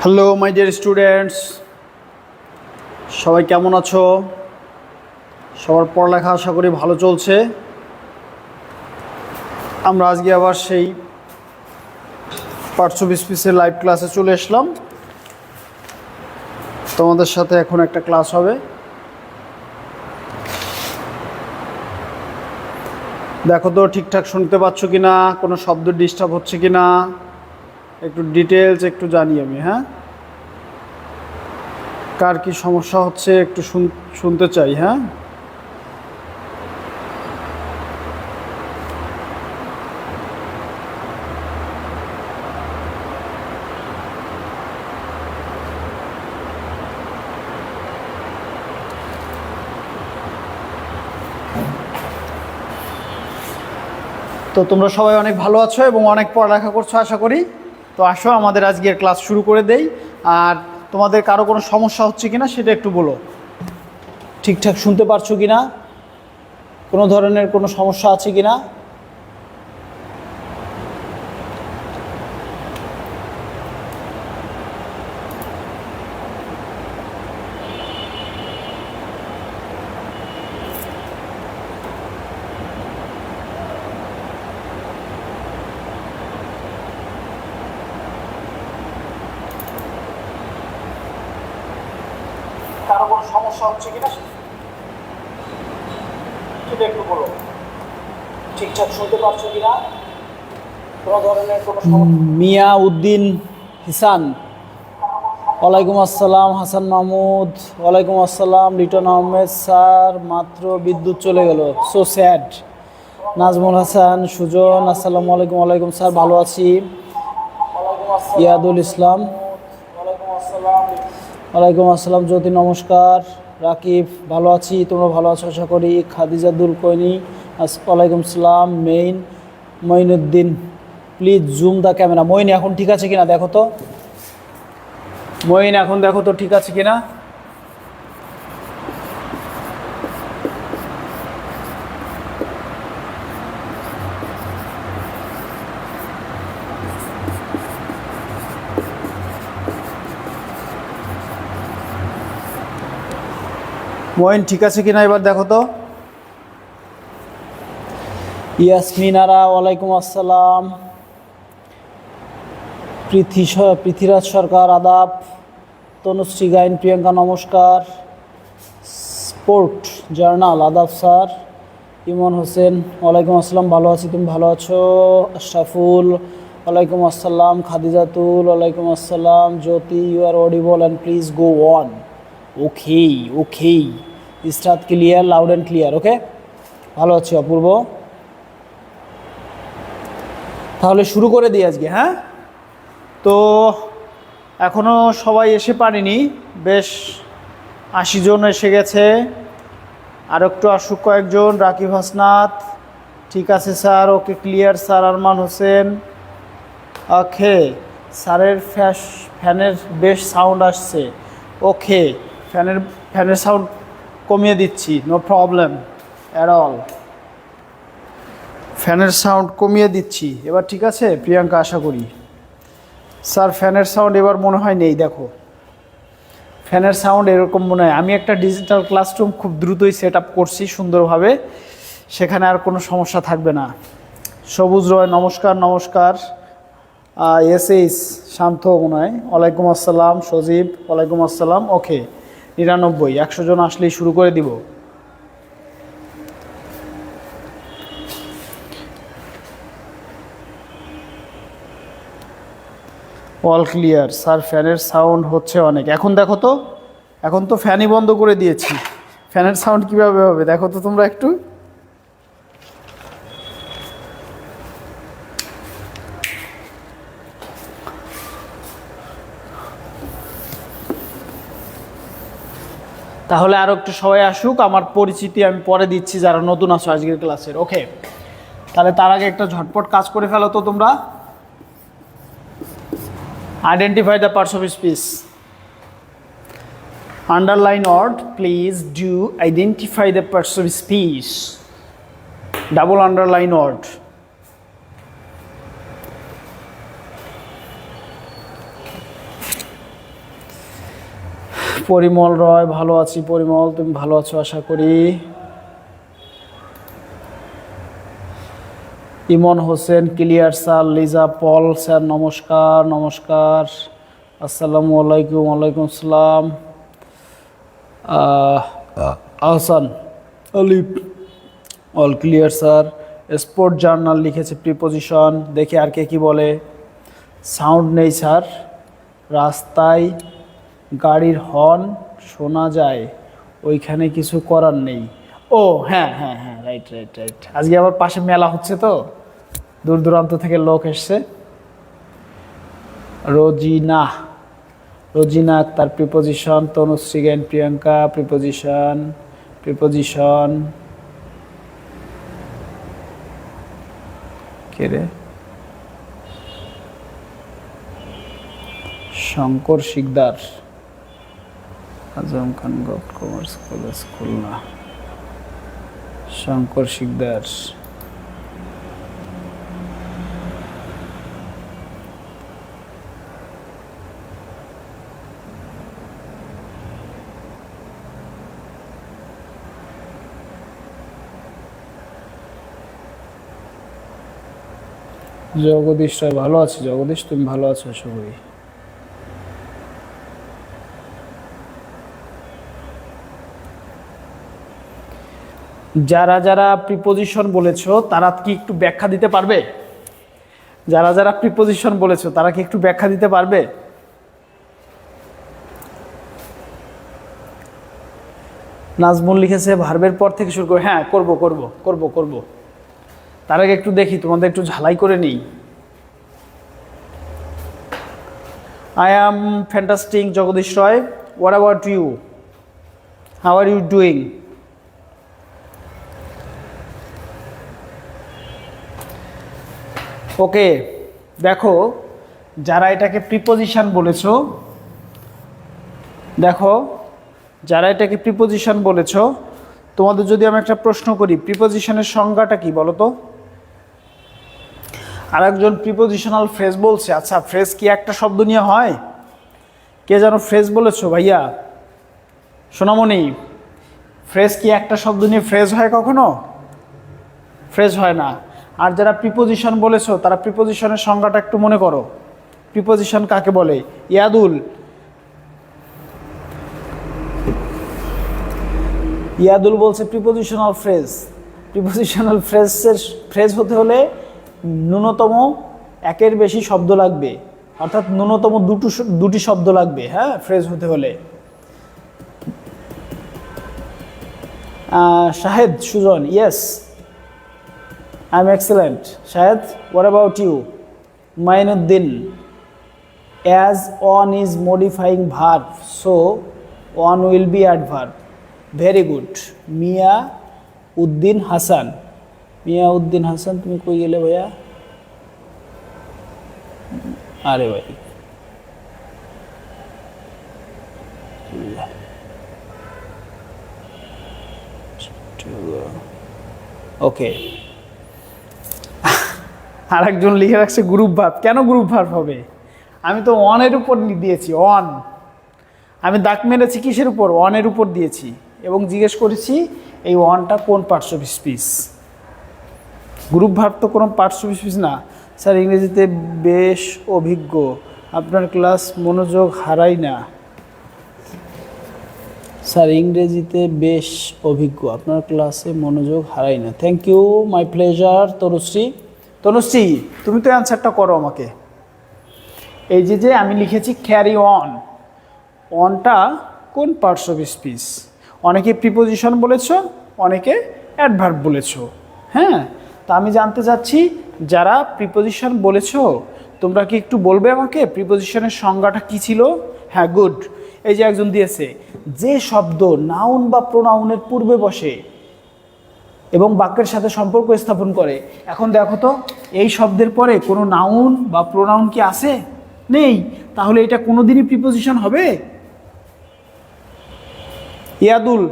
Hello my dear students, সবাই কেমন আছো? সবার পড়ালেখা আশা করি ভালো চলছে। আমরা আজকে আবার সেই পার্টস অফ স্পিচের লাইভ ক্লাসে চলে আসলাম। তোমাদের সাথে এখন একটা ক্লাস হবে। দেখো তো ঠিকঠাক শুনতে পাচ্ছ কি না, কোনো শব্দ ডিস্টার্ব হচ্ছে কি না, একটু ডিটেলস একটু জানি আমি। হ্যাঁ, কার কি সমস্যা হচ্ছে একটু শুনতে চাই। হ্যাঁ, তো তোমরা সবাই অনেক ভালো আছো এবং অনেক পড়ালেখা করছো আশা করি। তো আসো আমাদের আজকের ক্লাস শুরু করে দেই। আর তোমাদের কারো কোনো সমস্যা হচ্ছে কিনা সেটা একটু বলো। ঠিকঠাক শুনতে পারছো কিনা, কোনো ধরনের কোনো সমস্যা আছে কিনা? কারো কোনো সমস্যা হচ্ছে কিনা সেটা একটু বলো। ঠিকঠাক শুনতে পারছো কিনা, কোনো ধরনের কোনো মিয়া উদ্দিন হিসান, ওয়ালাইকুম আসসালাম। হাসান মাহমুদ, ওয়ালাইকুম আসসালাম। লিটন আহমেদ স্যার, মাত্র বিদ্যুৎ চলে গেল, সো স্যাড। নাজমুল হাসান সুজন, আসসালামু আলাইকুম। ওয়ালাইকুম স্যার, ভালো আছি। ইয়াদুল ইসলাম, ওয়ালাইকুম আসসালাম। জ্যোতি নমস্কার। রাকিব, ভালো আছি, তোমরা ভালো আছো আশা করি। খাদিজাদুল কৈনি, ওয়ালাইকুম সালাম। Moinuddin, please zoom the camera. Moin এখন ঠিক আছে কিনা দেখো তো। মঈন এখন দেখো তো ঠিক আছে কিনা। মঈন ঠিক আছে কিনা এবার দেখো তো। ইয়াসমিনারা, ওয়ালাইকুম আসসালাম। পৃথ্বীরাজ সরকার, আদাব। তনুশ্রী গাইন, প্রিয়াঙ্কা নমস্কার। স্পোর্ট জার্নাল, আদাব স্যার। ইমন হোসেন, ওয়ালাইকুম আসসালাম, ভালো আছি, তুমি ভালো আছো? আশরাফুল, ওয়ালাইকুম আসসালাম। খাদিজাতুল, ওয়ালাইকুম আসসালাম। Jyoti, you are audible and please go on. Okay okay, start clear, loud and clear. Okay, ভালো আছি অপূর্ব। তাহলে শুরু করে দিই আজকে। হ্যাঁ, তো এখনও সবাই এসে পারেনি, বেশ 80 জন এসে গেছে। আর একটু আসুক কয়েকজন। রাকিব হাসনাত, ঠিক আছে sir, okay clear sir. Arman Hossain, okay স্যারের ফ্যানের বেশ সাউন্ড আসছে। ওকে, ফ্যানের সাউন্ড কমিয়ে দিচ্ছি, নো প্রবলেম অ্যাট অল। ফ্যানের সাউন্ড কমিয়ে দিচ্ছি এবার, ঠিক আছে প্রিয়াঙ্কা, আশা করি। স্যার ফ্যানের সাউন্ড এবার মনে হয় নেই, দেখো ফ্যানের সাউন্ড এরকম মনে হয়। আমি একটা ডিজিটাল ক্লাসরুম খুব দ্রুতই সেট আপ করছি সুন্দরভাবে, সেখানে আর কোনো সমস্যা থাকবে না। সবুজ রয়, নমস্কার নমস্কার। এস শান্ত মনে হয়, ওয়ালাইকুম আসসালাম। সজীব, ওয়ালাইকুম আসসালাম। ওকে, 99, 100 জন আসলেই শুরু করে দিব। অল ক্লিয়ার স্যার, ফ্যানের সাউন্ড হচ্ছে অনেক। এখন দেখো তো, এখন তো ফ্যানই বন্ধ করে দিয়েছি, ফ্যানের সাউন্ড কীভাবে হবে দেখো তো তোমরা একটু। তাহলে আরও একটু সবাই আসুক, আমার পরিচিতি আমি পরে দিচ্ছি যারা নতুন আছো আজকের ক্লাসের। ওকে, তাহলে তার আগে একটা ঝটপট কাজ করে ফেলো তো তোমরা। Identify the parts of speech. Underline word, please do identify the parts of speech. Double underline word. Parimal Roy, ভালো আছি পরিমল, তুমি ভালো আছো আশা করি। Emon Hossain, clear sir. Liza Paul sir, নমস্কার নমস্কার, আসসালামু আলাইকুম। ওয়ালাইকুম আসসালাম। Ahsan Alif, all clear sir. Sport journal লিখেছে প্রিপোজিশন, দেখি আর কে কি বলে। সাউন্ড নেই স্যার, রাস্তায় গাড়ির হর্ন শোনা যায়, ওইখানে কিছু করার নেই। ও হ্যাঁ হ্যাঁ হ্যাঁ, রাইট রাইট রাইট। আজকে আবার পাশে মেলা হচ্ছে তো, দূর দূরান্ত থেকে লোক এসছে। Rozina, Rozina Akter preposition. Tanushree Gyan Priyanka preposition, preposition কে রে? Shankar Sikdar, Azam Khan government commerce college Khulna. Shankar Sikdar, Jagadish Roy, ভালো আছি জগদীশ, তুমি ভালো আছো আশা করি। যারা যারা প্রিপোজিশন বলেছো তারা কি একটু ব্যাখ্যা দিতে পারবে? যারা যারা প্রিপোজিশন বলেছো তারা কি একটু ব্যাখ্যা দিতে পারবে? নাজমুল লিখেছে ভার্বের পর থেকে শুরু করে। হ্যাঁ করব করব করব করব, তার আগে একটু দেখি, তোমাদের একটু ঝালাই করে নিই। I am fantastic Jagadish Roy, what about you, how are you doing? Okay, দেখো যারা এটাকে প্রিপোজিশন বলেছো, দেখো যারা এটাকে প্রিপোজিশন বলেছো, তোমাদের যদি আমি একটা প্রশ্ন করি, প্রিপোজিশনের সংজ্ঞাটা কি বলো তো? আর একজন প্রিপোজিশনাল ফ্রেজ বলছে। আচ্ছা, ফ্রেজ কি একটা শব্দ নিয়ে হয়? কে যেন ফ্রেজ বলেছো ভাইয়া? সোনামণি, ফ্রেজ কি একটা শব্দ নিয়ে ফ্রেজ হয় কখনো? ফ্রেজ হয় না। আর যারা প্রিপোজিশন বলেছো তারা প্রিপোজিশনের সংজ্ঞাটা একটু মনে করো। প্রিপোজিশন কাকে বলে? ইয়াদুল, ইয়াদুল বলছে প্রিপোজিশনাল ফ্রেজ। প্রিপোজিশনাল ফ্রেজের ফ্রেজ হতে হলে ন্যূনতম একের বেশি শব্দ লাগবে, অর্থাৎ ন্যূনতম দুটি শব্দ লাগবে, হ্যাঁ, ফ্রেজ হতে হলে। Shahed Sujon, yes I am excellent. Shahed, what about you? Mainuddin, as on is modifying verb so on will be adverb. Very good. Mia Uddin Hasan, Mia Uddin Hasan তুমি কই গেলে ভাইয়া? আরে ভাই, ওকে। আর একজন লিখে রাখছে গ্রুপ ভার্ব। কেন গ্রুপ ভার্ব হবে? আমি তো অনের উপর দিয়েছি, অন। আমি দাগ মেরেছি কিসের উপর? অনের উপর দিয়েছি, এবং জিজ্ঞেস করেছি এই ওয়ানটা কোন parts of speech. Group verb তো কোনো পার্টস অফ স্পিচ না। স্যার ইংরেজিতে বেশ অভিজ্ঞ, আপনার ক্লাস মনোযোগ হারাই না। স্যার ইংরেজিতে বেশ অভিজ্ঞ, আপনার ক্লাসে মনোযোগ হারাই না। Thank you, my pleasure. Tanushree, Tanushree তুমি তো অ্যান্সারটা করো আমাকে। এই যে আমি লিখেছি ক্যারি অন, অনটা কোন পার্টস অফ স্পিচ? অনেকে প্রিপোজিশন বলেছো, অনেকে অ্যাডভার্ব বলেছো, হ্যাঁ। তা আমি জানতে চাচ্ছি যারা প্রিপোজিশন বলেছো তোমরা কি একটু বলবে আমাকে প্রিপোজিশনের সংজ্ঞাটা কি ছিল? হ্যাঁ, গুড। এই যে একজন দিয়েছে, যে শব্দ নাউন বা প্রোনাউনের পূর্বে বসে এবং বাক্যের সাথে সম্পর্ক স্থাপন করে। এখন দেখো তো, এই শব্দের পরে কোনো নাউন বা প্রোনাউন কি আছে? নেই। তাহলে এটা কোনোদিনই প্রিপোজিশন হবে? ইয়াদুল,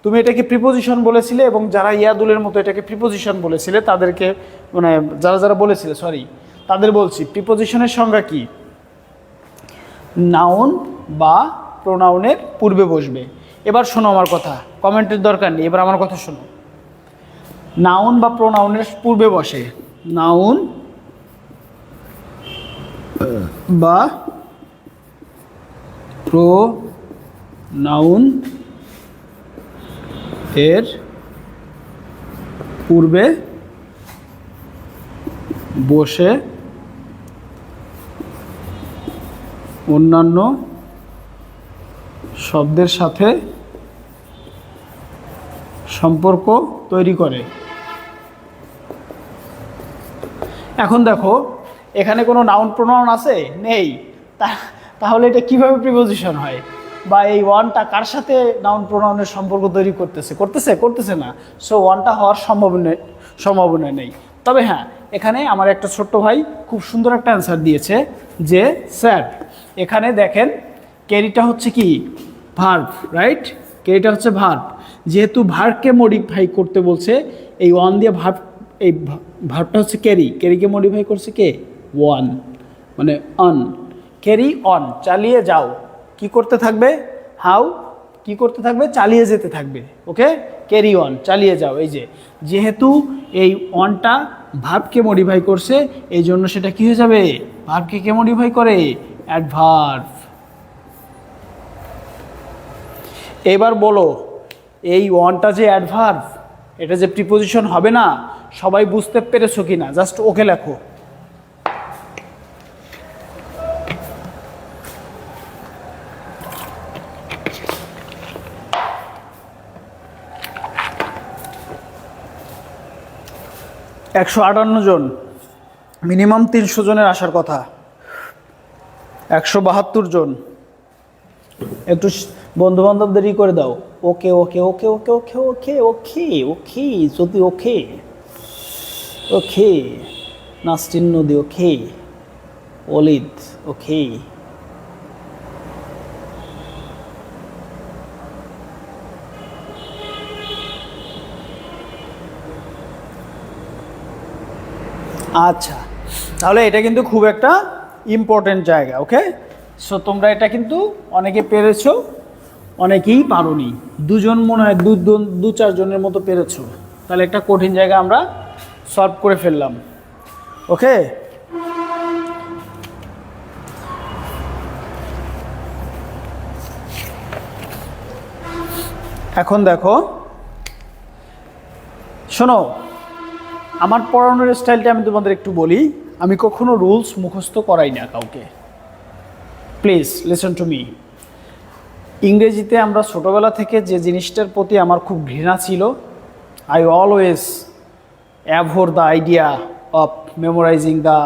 তুমি এটাকে প্রিপোজিশন বলেছিলে, এবং যারা ইয়াদুলের মতো এটাকে প্রিপোজিশন বলেছিলে তাদেরকে, মানে যারা যারা বলেছিলে, সরি, তাদের বলছি প্রিপোজিশনের সংজ্ঞা কি? নাউন বা প্রোনাউনের পূর্বে বসবে। এবার শোনো আমার কথা, কমেন্টের দরকার নেই, এবার আমার কথা শোনো। নাউন বা প্রোনাউনের পূর্বে বসে, নাউন বা প্রোনাউন এর পূর্বে বসে অন্যান্য শব্দের সাথে সম্পর্ক তৈরি করে। এখন দেখো এখানে কোনো নাউন প্রোনাউন আছে? নেই। তাহলে এটা কিভাবে প্রিপোজিশন হয়? বা এই ওয়ানটা কার সাথে নাউন প্রোনাউনের সম্পর্ক তৈরি করতেছে না। সো ওয়ানটা হওয়ার সম্ভাবনা নেই। তবে হ্যাঁ, এখানে আমার একটা ছোট্ট ভাই খুব সুন্দর একটা অ্যান্সার দিয়েছে যে স্যার এখানে দেখেন ক্যারিটা হচ্ছে কি ভার্ব, রাইট? ক্যারিটা হচ্ছে ভার্ব। যেহেতু ভার্বকে মডিফাই করতে বলছে, এই ওয়ান দিয়ে এই ভার্বটা হচ্ছে ক্যারিকে মডিফাই করছে কে? ওয়ান, মানে অন। ক্যারি অন, চালিয়ে যাও। কি করতে থাকবে? হাউ, কি করতে থাকবে? চালিয়ে যেতে থাকবে। ওকে, ক্যারি অন, চালিয়ে যাও। এই যেহেতু এই অনটা ভার্বকে মডিফাই করছে, এই জন্য সেটা কি হয়ে যাবে? ভার্বকে কে মডিফাই করে? অ্যাডভার্ব। এবার বলো, এই অনটা যে অ্যাডভার্ব, এটা যে প্রিপোজিশন হবে না, সবাই বুঝতে পেরেছো কি না? জাস্ট ওকে লেখো। একশো 58 জন, মিনিমাম 300 জনের আসার কথা। 172 জন। একটু বন্ধু বান্ধবদেরই করে দাও। ওকে ওকে ওকে ওকে ওকে ওকে ওকে ওকে যদি ওকে ওকে নাস্টিন নদী ওকে অলিদ ওকে। আচ্ছা, তাহলে এটা কিন্তু খুব একটা ইম্পর্টেন্ট জায়গা। ওকে, সো তোমরা এটা কিন্তু অনেকে পেরেছো, অনেকেই পারোনি। দুজন মনে হয় 2-4 জনের মতো পেরেছো। তাহলে একটা কঠিন জায়গা আমরা সলভ করে ফেললাম। ওকে, এখন দেখো, শোনো, আমার পড়ানোর স্টাইলটা আমি তোমাদের একটু বলি। আমি কখনো রুলস মুখস্থ করাই না কাউকে। Please listen to me. ইংরেজিতে আমরা ছোটোবেলা থেকে যে জিনিসটার প্রতি আমার খুব ঘৃণা ছিল, I always abhor the idea of memorising the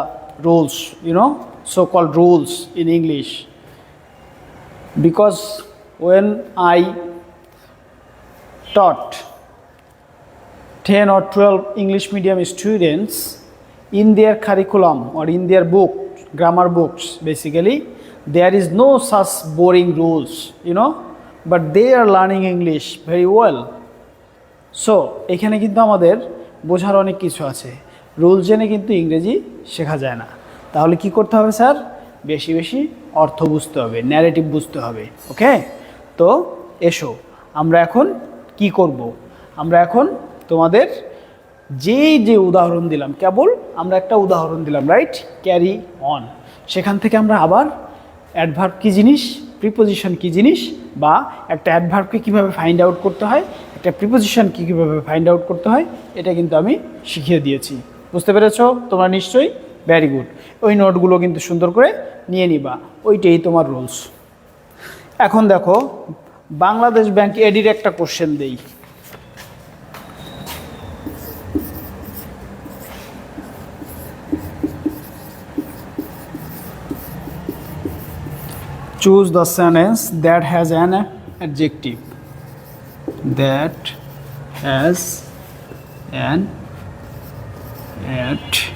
rules, so called rules in English, because when I taught 10 or 12 English medium students in their curriculum or in their book, grammar books basically, there is no such boring rules, but they are learning English very well. So এখানে কিন্তু আমাদের বোঝার অনেক কিছু আছে। Rule জেনে কিন্তু ইংরেজি শেখা যায় না। তাহলে কি করতে হবে স্যার? বেশি বেশি অর্থ বুঝতে হবে, ন্যারেটিভ বুঝতে হবে। ওকে, তো এসো আমরা এখন কি করব? আমরা এখন তোমাদের যে উদাহরণ দিলাম, কেবল আমরা একটা উদাহরণ দিলাম, রাইট? Carry on. সেখান থেকে আমরা আবার অ্যাডভার্ব কী জিনিস, প্রিপোজিশন কী জিনিস, বা একটা অ্যাডভার্বকে কীভাবে ফাইন্ড আউট করতে হয়, একটা প্রিপোজিশনকে কীভাবে ফাইন্ড আউট করতে হয়, এটা কিন্তু আমি শিখিয়ে দিয়েছি। বুঝতে পেরেছো তোমরা নিশ্চয়ই? Very good. ওই নোটগুলো কিন্তু সুন্দর করে নিয়ে নিবা, ওইটাই তোমার রুলস। এখন দেখো, বাংলাদেশ ব্যাংক এডির একটা কোশ্চেন দেই। Choose the sentence that has an adjective. That has an adjective.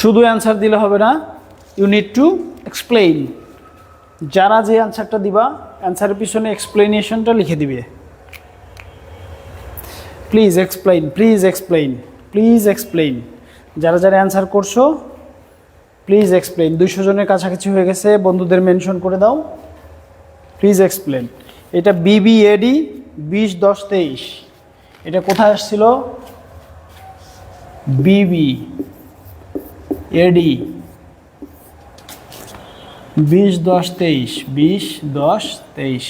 শুধু অ্যান্সার দিলে হবে না, ইউ নিড টু এক্সপ্লেইন। যারা যে অ্যান্সারটা দিবা অ্যান্সারের পিছনে এক্সপ্লেনেশনটা লিখে দিবে। Please explain, please explain, please explain. যারা যারা অ্যান্সার করছো প্লিজ এক্সপ্লেইন। 200 জনের কাছাকাছি হয়ে গেছে, বন্ধুদের মেনশন করে দাও। Please explain. এটা বিবিএডি 20-10-23, এটা কোথায় আসছিল? বিবিএডি 20-10-23, 20-10-23।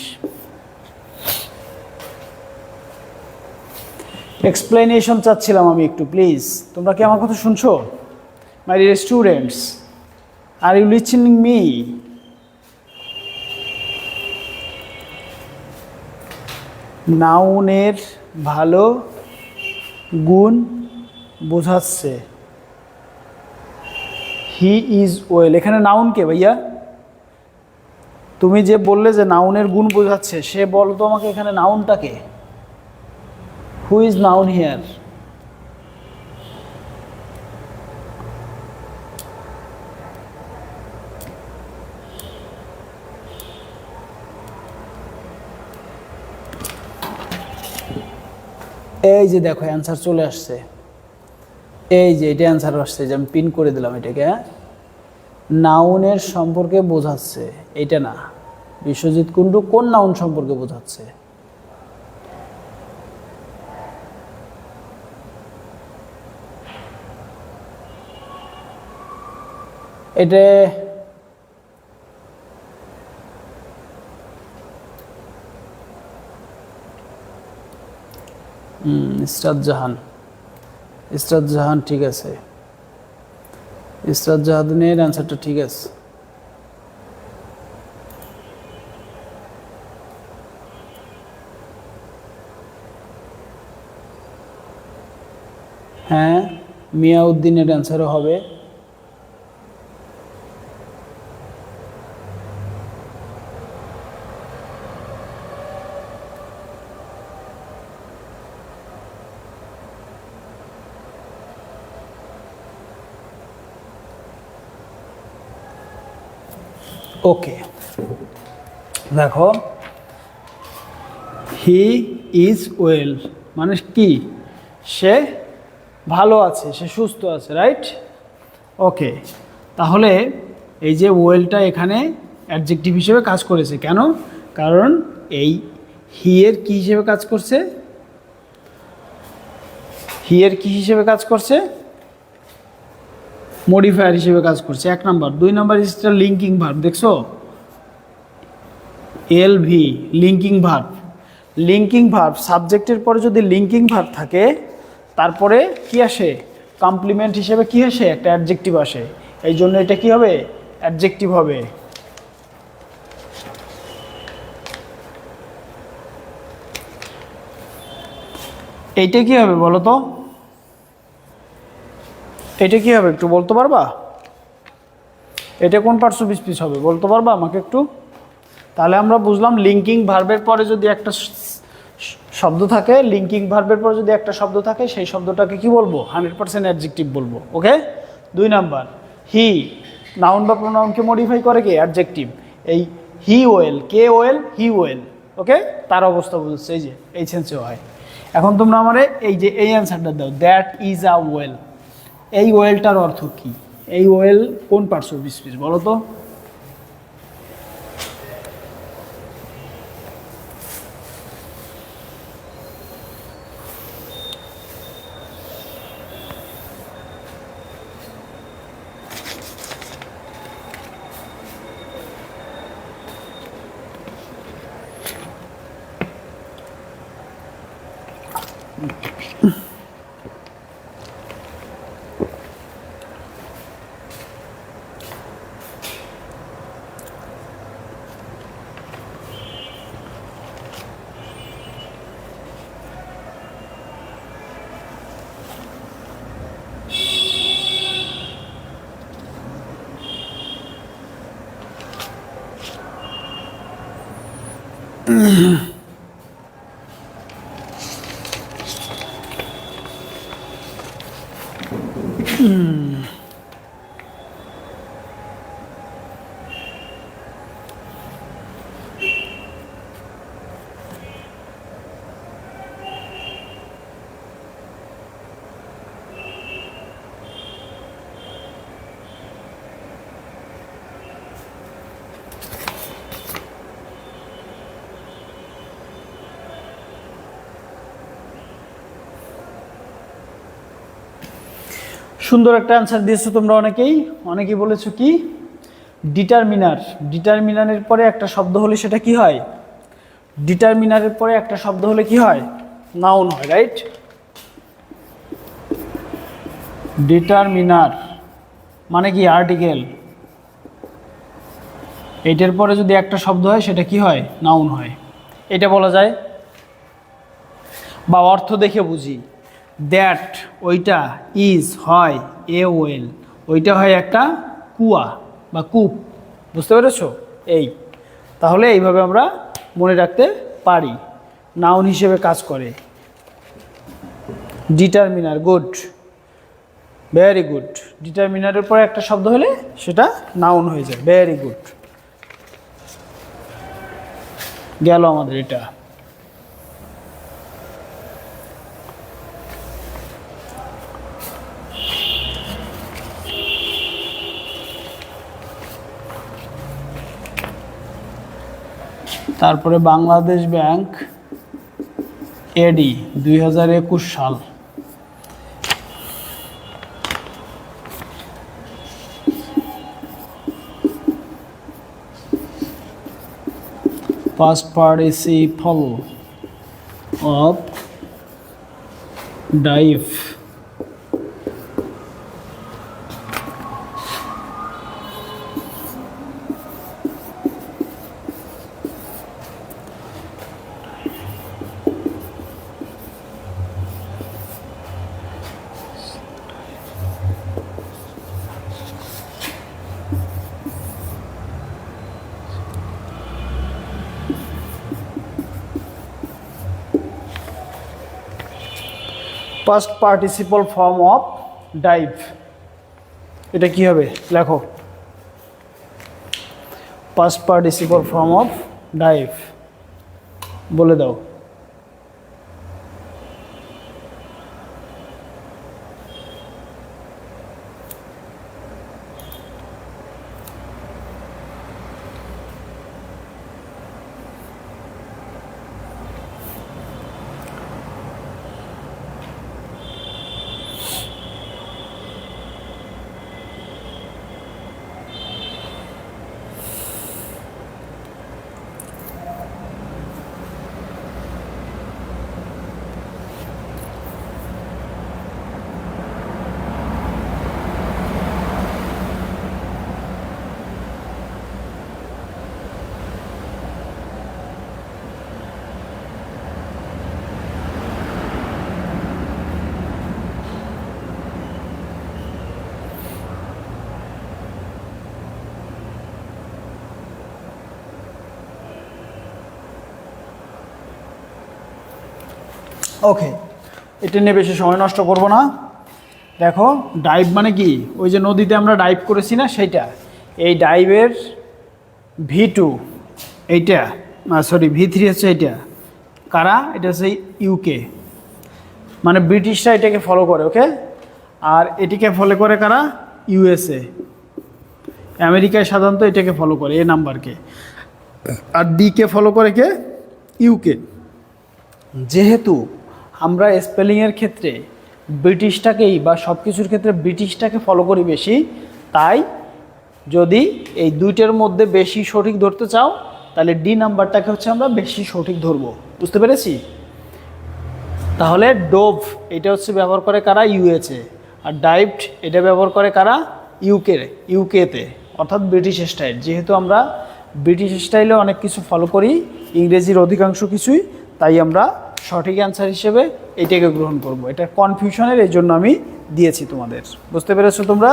এক্সপ্লেনেশন চাচ্ছিলাম আমি একটু, প্লিজ। তোমরা কি আমার কথা শুনছো? My dear students, are you listening me? নাউনের ভালো গুণ বোঝাচ্ছে। হি ইজ ওয়েল, এখানে নাউন কে ভাইয়া? তুমি যে বললে যে নাউনের গুণ বোঝাচ্ছে, সে বলো তো আমাকে এখানে নাউনটাকে। Who is noun here? এই যে দেখো অ্যান্সার চলে আসছে, এই যে এটা অ্যান্সার আসছে, যে আমি পিন করে দিলাম এটাকে। নাউনের সম্পর্কে বোঝাচ্ছে, এটা না। বিশ্বজিৎ কুণ্ডু কোন নাউন সম্পর্কে বোঝাচ্ছে? এটা ইসরাত জাহান, ইসরাত জাহান ঠিক আছে, ইসরাত জাহানের অ্যান্সারটা ঠিক আছে। হ্যাঁ, মিয়াউদ্দিনের অ্যান্সারও হবে। ওকে, দেখো হি ইজ ওয়েল মানে কি? সে ভালো আছে, সে সুস্থ আছে, রাইট? ওকে, তাহলে এই যে ওয়েলটা এখানে অ্যাডজেক্টিভ হিসেবে কাজ করেছে কেন? কারণ এই হি এর কি হিসেবে কাজ করছে? হি এর কি হিসেবে কাজ করছে? মডিফায়ার হিসেবে কাজ করছে, 1 নাম্বার। 2 নাম্বার ইজ এটা লিঙ্কিং ভার্ব, দেখছো? LV linking verb. Linking verb, সাবজেক্টের পরে যদি লিঙ্কিং ভার্ব থাকে, তারপরে কি আসে? কমপ্লিমেন্ট হিসেবে কি আসে? একটা অ্যাডজেক্টিভ আসে। এই জন্য এটা কি হবে? অ্যাডজেক্টিভ হবে। এইটা কি হবে বলো তো? এটা কি হবে একটু বলতে পারবা? এটা কোন পার্টস অফ স্পিচ হবে বলতে পারবা আমাকে একটু? তাহলে আমরা বুঝলাম লিঙ্কিং ভার্বের পরে যদি একটা শব্দ থাকে, লিঙ্কিং ভার্বের পরে যদি একটা শব্দ থাকে, সেই শব্দটাকে কি বলবো? 100% অ্যাডজেক্টিভ বলবো। ওকে, 2 নাম্বার, হি নাউন বা প্রোনাউনকে মডিফাই করে কি? অ্যাডজেক্টিভ। এই হি ওয়েল, কে ওয়েল? হি ওয়েল। ওকে, তার অবস্থা বুঝছে, এই যে এই সেন্সে হয়। এখন তোমরা আমারে এই যে এই অ্যান্সারটা দাও, দ্যাট ইজ আ ওয়েল। এই ওয়েলটার অর্থ কি? এই ওয়েল কোন পার্টস অফ স্পিচ বলো তো? সুন্দর একটা অ্যান্সার দিয়েছো তোমরা অনেকেই বলেছো কি ডিটারমিনার। ডিটারমিনারের পরে একটা শব্দ হলে সেটা কি হয়? ডিটারমিনারের পরে একটা শব্দ হলে কি হয়? নাউন হয়, রাইট? ডিটারমিনার মানে কি? আর্টিকেল। এইটার পরে যদি একটা শব্দ হয় সেটা কি হয়? নাউন হয়। এটা বলা যায়। বা অর্থ দেখে বুঝি, দ্যাট ওইটা, ইজ হয় এ ওয়েল, ওইটা হয় একটা কুয়া বা কূপ। বুঝতে পেরেছো? এই তাহলে এইভাবে আমরা মনে রাখতে পারি, নাউন হিসেবে কাজ করে। Determiner, good, very good. ডিটারমিনারের পরে একটা শব্দ হলে সেটা নাউন হয়ে যায়। ভেরি গুড, গেল আমাদের এটা। তারপরে বাংলাদেশ ব্যাংক এডি 2021 সাল। Past participle of dive. Past participle form of dive, এটা কি হবে? লেখো। Past participle form of dive বলে দাও। ওকে, এটা নিয়ে বেশি সময় নষ্ট করব না। দেখো, ডাইভ মানে কি? ওই যে নদীতে আমরা ডাইভ করেছি না, সেইটা। এই ডাইভের V2 এইটা, সরি V3 হচ্ছে এইটা। কারা? এটা হচ্ছে ইউকে, মানে ব্রিটিশরা এটাকে ফলো করে। ওকে, আর এটিকে ফলো করে কারা? ইউএসএ, আমেরিকায় সাধারণত এটাকে ফলো করে, এ নাম্বারকে। আর ডিকে ফলো করে কে? ইউকে। যেহেতু আমরা স্পেলিংয়ের ক্ষেত্রে ব্রিটিশটাকেই বা সব কিছুর ক্ষেত্রে ব্রিটিশটাকে ফলো করি বেশি, তাই যদি এই দুইটার মধ্যে বেশি সঠিক ধরতে চাও তাহলে ডি নাম্বারটাকে হচ্ছে আমরা বেশি সঠিক ধরবো। বুঝতে পেরেছি? তাহলে ডোভ এটা হচ্ছে ব্যবহার করে কারা? ইউএসএ। আর ডাইভড এটা ব্যবহার করে কারা? ইউকেতে, অর্থাৎ ব্রিটিশ স্টাইল। যেহেতু আমরা ব্রিটিশ স্টাইলে অনেক কিছু ফলো করি, ইংরেজির অধিকাংশ কিছুই, তাই আমরা সঠিক অ্যান্সার হিসেবে এটাকে গ্রহণ করব। এটা কনফিউশনের, এই জন্য আমি দিয়েছি তোমাদের। বুঝতে পেরেছো তোমরা?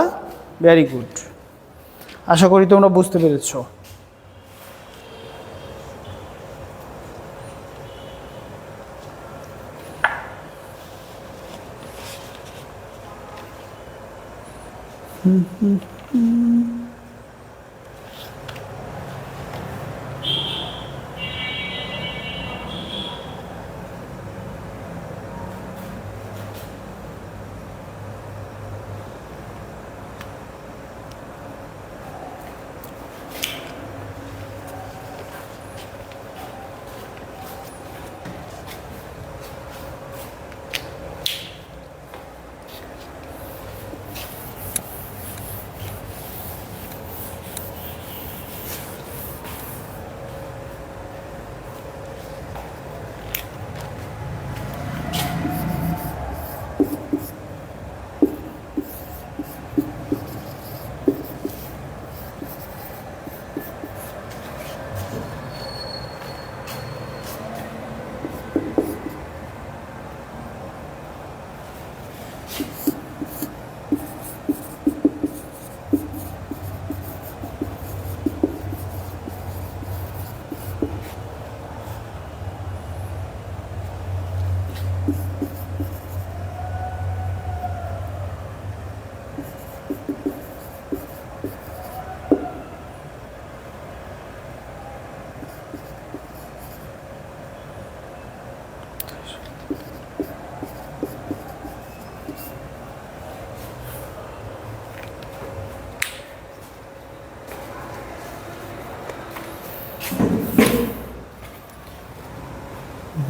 ভেরি গুড, আশা করি তোমরা বুঝতে পেরেছো।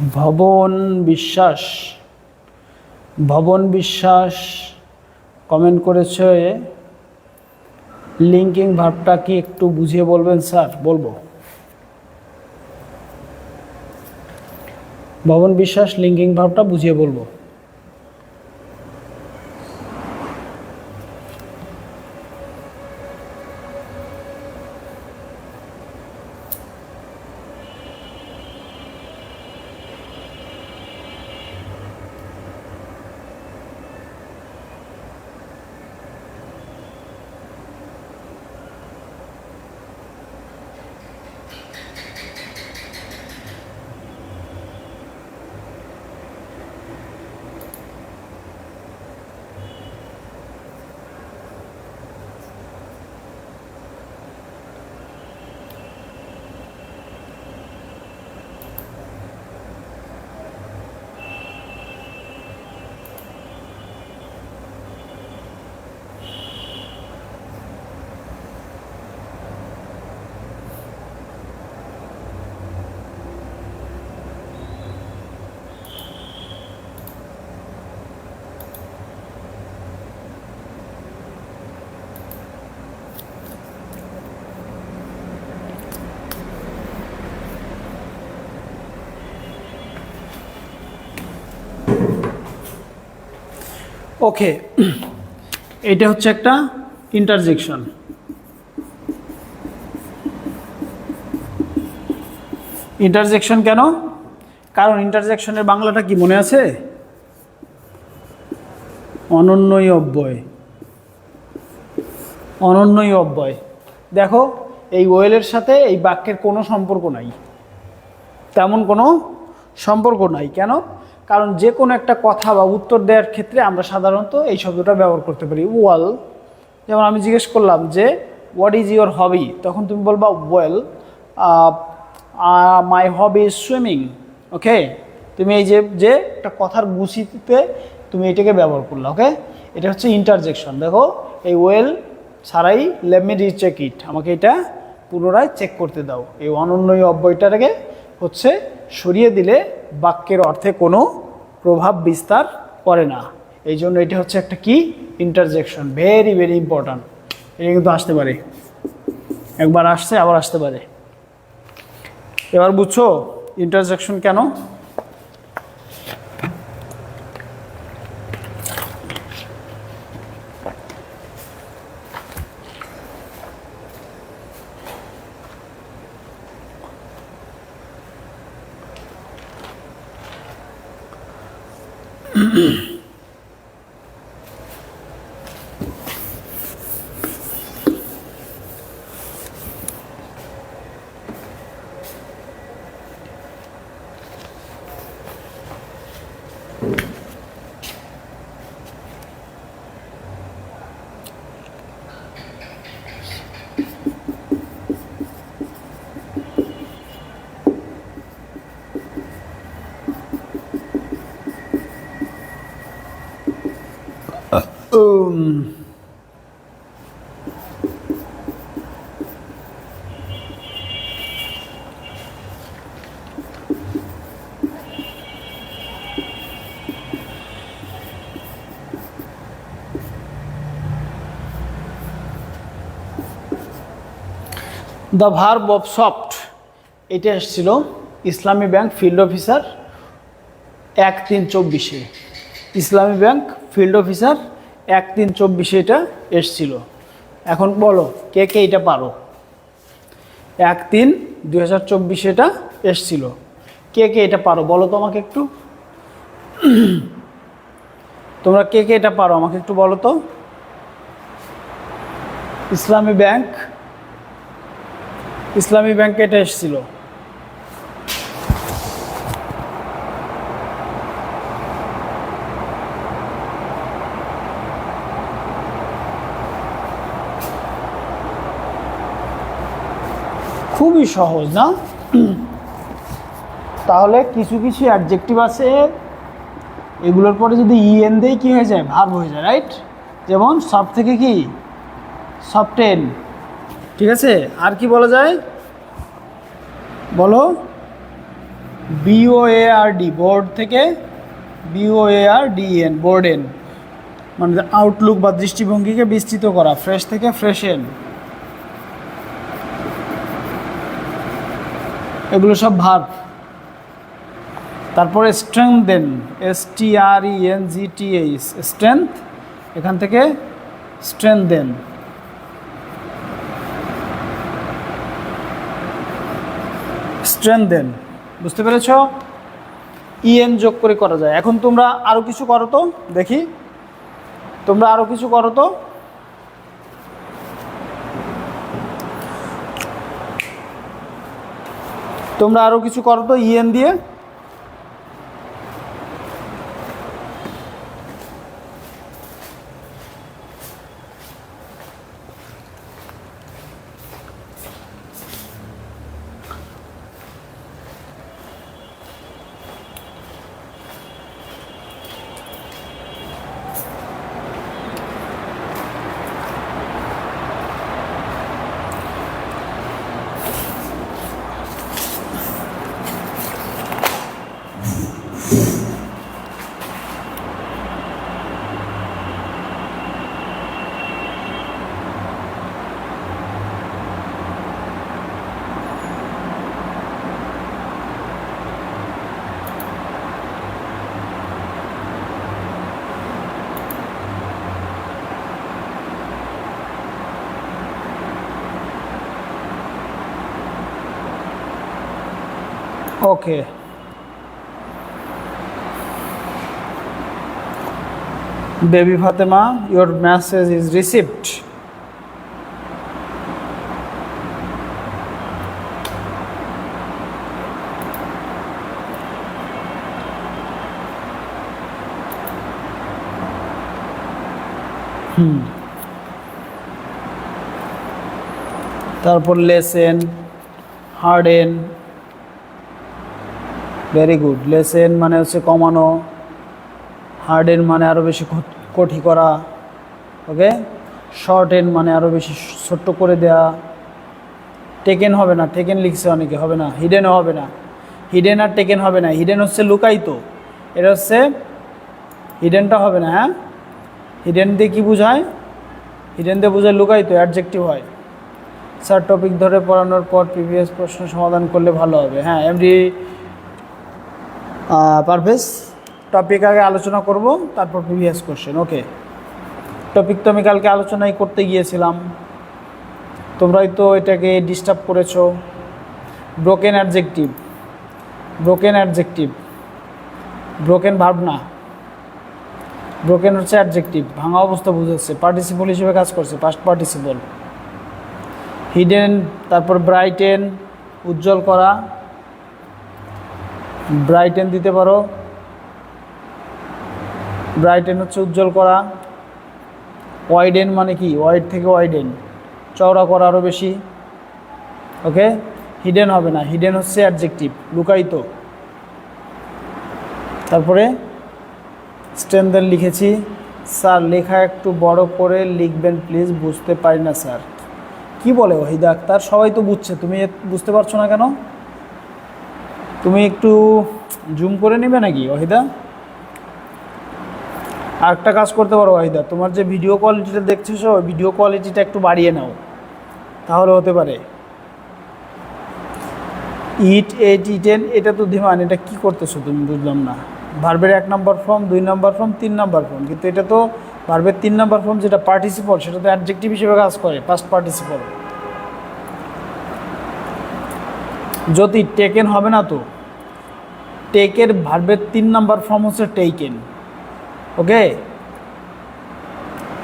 ভবন বিশ্বাস, ভবন বিশ্বাস কমেন্ট করেছে লিঙ্কিং ভার্বটা কি একটু বুঝিয়ে বলবেন স্যার? বলবো। ভবন বিশ্বাস লিঙ্কিং ভার্বটা বুঝিয়ে বলবো। ওকে, এটা হচ্ছে একটা ইন্টারজেকশন। ইন্টারজেকশন কেন? কারণ ইন্টারজেকশনের বাংলাটা কি মনে আছে? অনন্যই অব্যয়। অনন্যই অব্যয়। দেখো এই ওয়েলের সাথে এই বাক্যের কোনো সম্পর্ক নাই, তেমন কোনো সম্পর্ক নাই। কেন? কারণ যে কোনো একটা কথা বা উত্তর দেওয়ার ক্ষেত্রে আমরা সাধারণত এই শব্দটা ব্যবহার করতে পারি ওয়েল। যেমন আমি জিজ্ঞেস করলাম যে হোয়াট ইজ ইউর হবি, তখন তুমি বলবা well my hobby is swimming. Okay, তুমি এই যে একটা কথার গুছিতে তুমি এটাকে ব্যবহার করলে। ওকে, এটা হচ্ছে ইন্টারজেকশন। দেখো এই ওয়েল ছাড়াই লেট মি রিচেক ইট, আমাকে এটা পুনরায় চেক করতে দাও। এই অনন্যই অব্যয়টাকে হচ্ছে সরিয়ে দিলে বাক্যের অর্থে কোনো প্রভাব বিস্তার করে না। এই জন্য এটা হচ্ছে একটা কি ইন্টারজেকশন, ভেরি ভেরি ইম্পর্ট্যান্ট। এটা কিন্তু আসতে পারে, একবার আসছে আবার আসতে পারে। এবার বুঝছো ইন্টারজেকশন কেন? দ্য ভার্ব অফ সফট, এটা এসেছিল ইসলামী ব্যাংক ফিল্ড অফিসার 1-3-24। ইসলামী ব্যাংক ফিল্ড অফিসার 1-3-24 এটা এসছিল। এখন বলো কে কে এটা পারো? 1-3-2024 এটা এসছিল, কে কে এটা পারো বলো তো আমাকে একটু। তোমরা কে কে এটা পারো আমাকে একটু বলো তো। ইসলামী ব্যাংকে এটা এসেছিল। খুবই সহজ না? তাহলে কিছু কিছু অ্যাডজেক্টিভ আছে এগুলোর পরে যদি ইএন দেই কি হয়ে যায়? ভার্ব হয়ে যায়, রাইট? যেমন সফট থেকে কি সফটেন, ঠিক আছে? আর কি বলা যায় বলো? BOARD, বোর্ড থেকে BOARDEN, বোর্ডেন, মানে আউটলুক বা দৃষ্টিভঙ্গিকে বিস্তৃত করা। ফ্রেশ থেকে ফ্রেশেন, এগুলো সব ভার্ব। তারপরে স্ট্রেংথেন, STRENGTH, স্ট্রেংথ, এখান থেকে স্ট্রেংথেন। স্ট্রেংথেন, বুঝতে পেরেছ? EN যোগ করে করা যায়। এখন তোমরা আরও কিছু করো তো দেখি, তোমরা আরও কিছু করো তো। তোমরা আরও কিছু করো তো EN দিয়ে। Okay. Baby Fatima, your message is received. তারপর lesson, harden, very good. Lesson মানে হচ্ছে কমানো, হার্ডেন মানে আরও বেশি কঠি করা, ওকে। শর্টেন মানে আরও বেশি ছোট্ট করে দেয়া। টেকেন হবে না, টেকেন লিখছে অনেকে, হবে না। হিডেনও হবে না, হিডেন আর টেকেন হবে না। হিডেন হচ্ছে লুকায়িত, এটা হচ্ছে হিডেনটা হবে না। হ্যাঁ, হিডেন দিয়ে কী বোঝায়? হিডেন দিয়ে বোঝায় লুকায়িত, অ্যাডজেক্টিভ হয়। স্যার টপিক ধরে পড়ানোর পর প্রিভিয়াস প্রশ্ন সমাধান করলে ভালো হবে। হ্যাঁ, এমডি পারভেজ, টপিক আগে আলোচনা করব, তারপর প্রিভিয়াস কোশ্চেন। ওকে, টপিক তো আমি কালকে আলোচনাই করতে গিয়েছিলাম, তোমরাই তো এটাকে ডিস্টার্ব করেছো। Broken adjective, broken adjective, broken verb না, ব্রোকেন হচ্ছে অ্যাডজেক্টিভ, ভাঙা অবস্থা বুঝাচ্ছে, পার্টিসিপল হিসেবে কাজ করছে, পাস্ট পার্টিসিপল। হিডেন, তারপর ব্রাইটেন, উজ্জ্বল করা, ব্রাইটেন দিতে পারো। ব্রাইটেন হচ্ছে উজ্জ্বল করা। ওয়াইডেন মানে কি? ওয়াইড থেকে ওয়াইডেন, চওড়া করা আরও বেশি, ওকে। হিডেন হবে না, হিডেন হচ্ছে অ্যাডজেক্টিভ, লুকায়িত। তারপরে স্ট্রেনদেন লিখেছি। স্যার লেখা একটু বড় করে লিখবেন প্লিজ, বুঝতে পারি না স্যার। কি বলে ওহিদা আক্তার? সবাই তো বুঝছে, তুমি বুঝতে পারছো না কেন? তুমি একটু জুম করে নেবে নাকি ওহিদা? আর একটা কাজ করতে পারো ওহিদা, তোমার যে ভিডিও কোয়ালিটিটা দেখছো, ওই ভিডিও কোয়ালিটিটা একটু বাড়িয়ে নাও, তাহলে হতে পারে। ইট, এইট, ইটেন, এটা তো ধীমান, এটা কি করতেছো তুমি? বুঝলাম না। ভার্বের 1 নম্বর ফর্ম, 2 নম্বর ফর্ম, 3 নম্বর ফর্ম, কিন্তু এটা তো ভার্বের 3 নম্বর ফর্ম যেটা পার্টিসিপল, সেটা তো অ্যাডজেক্টিভ হিসেবে কাজ করে, পাস্ট পার্টিসিপল। যদি টেকেন হবে না তো, টেকের ভার্বের 3 নম্বর ফর্ম হচ্ছে টেকেন, ওকে।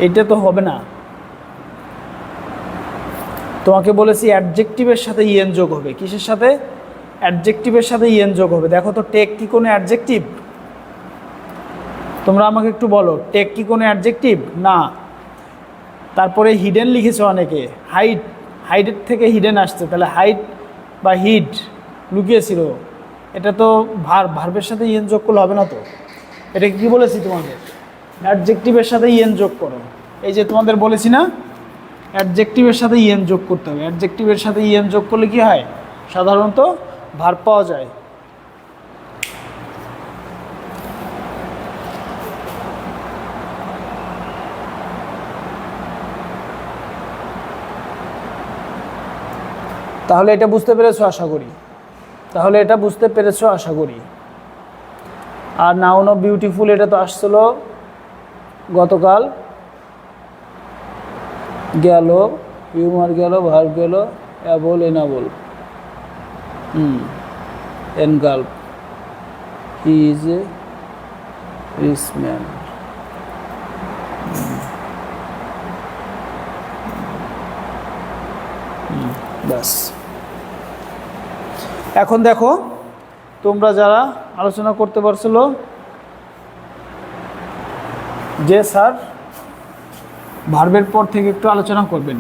এইটা তো হবে না। তোমাকে বলেছি অ্যাডজেক্টিভের সাথে ইএন যোগ হবে। কিসের সাথে? অ্যাডজেক্টিভের সাথে ইএন যোগ হবে। দেখো তো, টেক কি কোনো অ্যাডজেক্টিভ? তোমরা আমাকে একটু বলো, টেক কি কোনো অ্যাডজেক্টিভ? না। তারপরে হিডেন লিখেছে অনেকে, হাইট, হাইডের থেকে হিডেন আসছে, তাহলে হাইট বা হিড লুকিয়েছিল, এটা তো ভার্বের সাথে ইএন যোগ করলে হবে না তো। এটা কি বলেছি তোমাদের? অ্যাডজেক্টিভের সাথে ইএন যোগ করো। এই যে তোমাদের বলেছি না, অ্যাডজেক্টিভের সাথে ইএন যোগ করতে হবে। অ্যাডজেক্টিভের সাথে ইএন যোগ করলে কি হয়? সাধারণত ভার্ব পাওয়া যায়। তাহলে এটা বুঝতে পেরেছো আশা করি। আর নাউন অফ বিউটিফুল এটা তো আসছিল গতকাল, গেল, হিউমার গেল, ভার্ব গেল, able, enable, engulf, he is a rich man. ব্যাস। এখন দেখো তোমরা যারা আলোচনা করতে পারছিল যে স্যার ভার্বের পর থেকে একটু আলোচনা করবেন,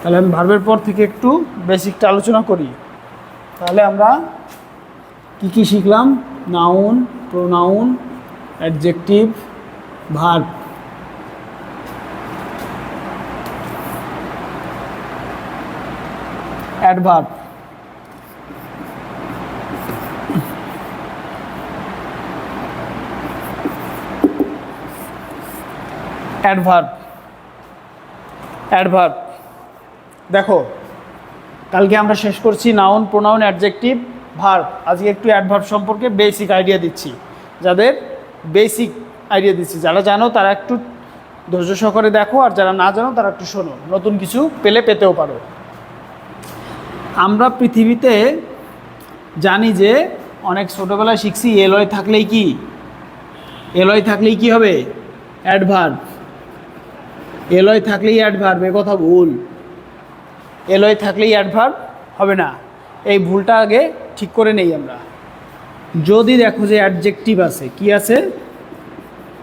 তাহলে আমি ভার্বের পর থেকে একটু বেসিকটা আলোচনা করি। তাহলে আমরা কি কি শিখলাম? Noun, pronoun, adjective, verb. Adverb, adverb দেখো কালকে আমরা শেষ করছি নাউন, প্রোনাউন, অ্যাডজেক্টিভ, ভার্ব। আজকে একটু অ্যাডভার্ব সম্পর্কে বেসিক আইডিয়া দিচ্ছি, যারা জানো তারা একটু ধৈর্য সহকারে দেখো, আর যারা না জানো তারা একটু শোনো, নতুন কিছু পেতেও পারো। আমরা পৃথিবীতে জানি যে অনেক ছোটোবেলায় শিখছি এলয় থাকলেই কি হবে? অ্যাডভার্ব। এলয় থাকলেই অ্যাডভার্ব, এ কথা ভুল। এলয় থাকলেই অ্যাডভার্ব হবে না, এই ভুলটা আগে ঠিক করে নেই আমরা। যদি দেখো যে অ্যাডজেক্টিভ আছে, কি আছে?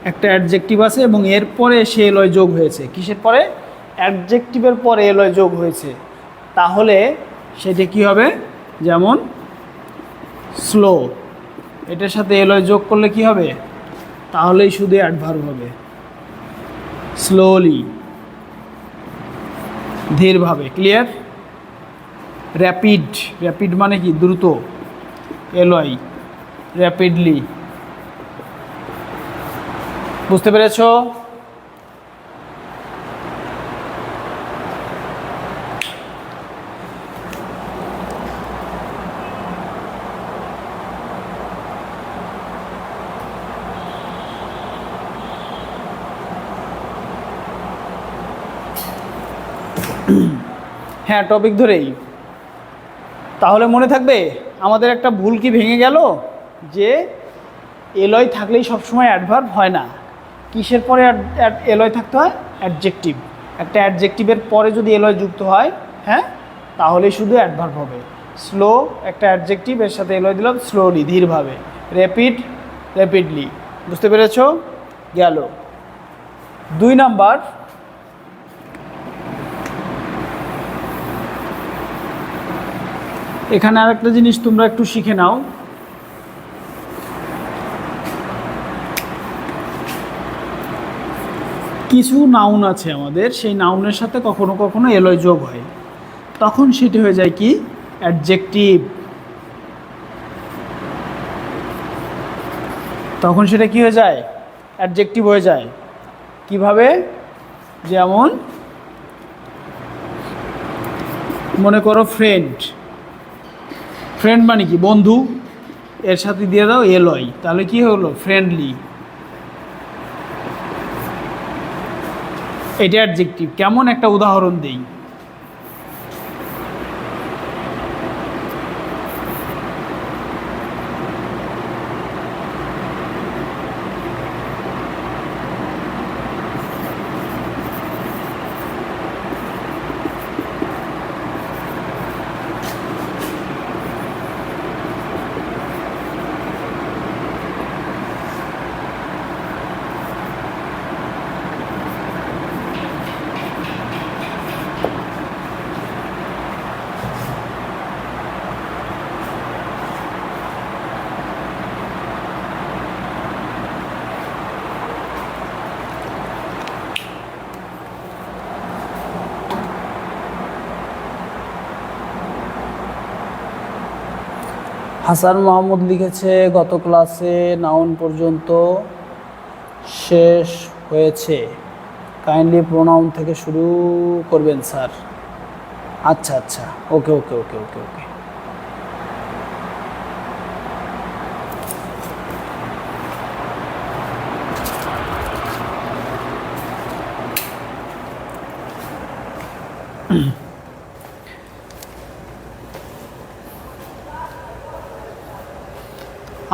একটা অ্যাডজেক্টিভ আছে এবং এরপরে সে এলয় যোগ হয়েছে। কিসের পরে? অ্যাডজেক্টিভের পরে এলয় যোগ হয়েছে, তাহলে সেটা কি হবে? যেমন স্লো, এটার সাথে এলয় যোগ করলে কি হবে? তাহলেই শুধু অ্যাডভার্ব হবে। স্লোলি, ধীরভাবে। ক্লিয়ার? র্যাপিড মানে কি? দ্রুত। Alloy, rapidly. বুঝতে পেরেছ? হ্যাঁ, টপিক ধরেই। তাহলে মনে থাকবে আমাদের একটা ভুল কি ভেঙে গেল, যে এলয় থাকলেই সবসময় অ্যাডভার্ব হয় না। কিসের পরে এলয় থাকতে হয়? অ্যাডজেক্টিভ। একটা অ্যাডজেক্টিভের পরে যদি এলয় যুক্ত হয়, হ্যাঁ, তাহলেই শুধু অ্যাডভার্ব হবে। স্লো একটা অ্যাডজেক্টিভ, এর সাথে এলয় দিলাম স্লোলি, ধীরভাবে। র্যাপিডলি। বুঝতে পেরেছ? গেল। 2 নাম্বার, এখানে আরেকটা জিনিস তোমরা একটু শিখে নাও। কিছু নাউন আছে আমাদের, সেই নাউনের সাথে কখনো কখনো এলয় যোগ হয়, তখন সেটি হয়ে যায় কি? অ্যাডজেক্টিভ। তখন সেটা কি হয়ে যায়? অ্যাডজেক্টিভ হয়ে যায়। কিভাবে? যেমন মনে করো ফ্রেন্ড মানে কি? বন্ধু, এর সাথে দিয়ে দাও এলয়, তাহলে কি হলো? ফ্রেন্ডলি। এটা অ্যাডজেক্টিভ। কেমন? একটা উদাহরণ দেই। হাসান মাহমুদ লিখেছে গত ক্লাসে নাউন পর্যন্ত শেষ হয়েছে, কাইন্ডলি প্রোনাউন থেকে শুরু করবেন স্যার। আচ্ছা আচ্ছা, ওকে ওকে ওকে ওকে ওকে।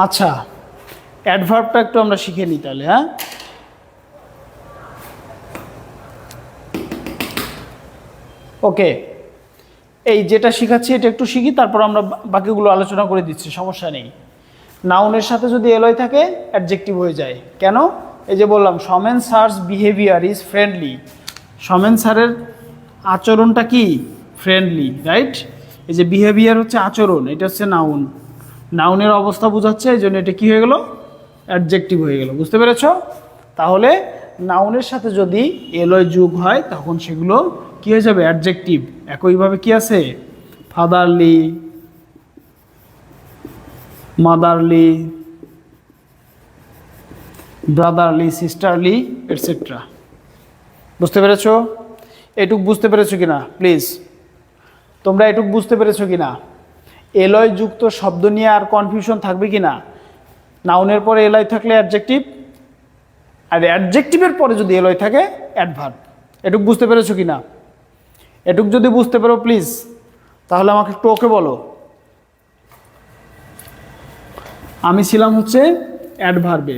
আচ্ছা, অ্যাডভার্বটা একটু আমরা শিখে নিই তাহলে, হ্যাঁ। ওকে, এই যেটা শিখাচ্ছি এটা একটু শিখি, তারপর আমরা বাকিগুলো আলোচনা করে দিচ্ছি, সমস্যা নেই। নাউনের সাথে যদি এলয় থাকে অ্যাডজেক্টিভ হয়ে যায়। কেন? এই যে বললাম সমেন স্যারস বিহেভিয়ার ইজ ফ্রেন্ডলি। সমেন স্যারের আচরণটা কি? Friendly, right? এই যে বিহেভিয়ার হচ্ছে আচরণ, এটা হচ্ছে নাউন। নাউনের অবস্থা বোঝাচ্ছে, এই জন্য এটা কী হয়ে গেল? অ্যাডজেক্টিভ হয়ে গেল। বুঝতে পেরেছ? তাহলে নাউনের সাথে যদি এলয় যোগ হয় তখন সেগুলো কী হয়ে যাবে? অ্যাডজেক্টিভ। একইভাবে কি আছে? Fatherly, motherly, brotherly, sisterly, etcetera. বুঝতে পেরেছ? এটুক বুঝতে পেরেছো কিনা প্লিজ? তোমরা এটুক বুঝতে পেরেছো কিনা? এলয় যুক্ত শব্দ নিয়ে আর কনফিউশন থাকবে কিনা? নাউনের পরে এলয় থাকলে অ্যাডজেক্টিভ, আর অ্যাডজেক্টিভের পরে যদি এলয় থাকে অ্যাডভার্ব। এটুক বুঝতে পেরেছো কিনা? এটুক যদি বুঝতে পারো প্লিজ তাহলে আমাকে একটু ওকে বলো। আমি ছিলাম হচ্ছে অ্যাডভার্বে।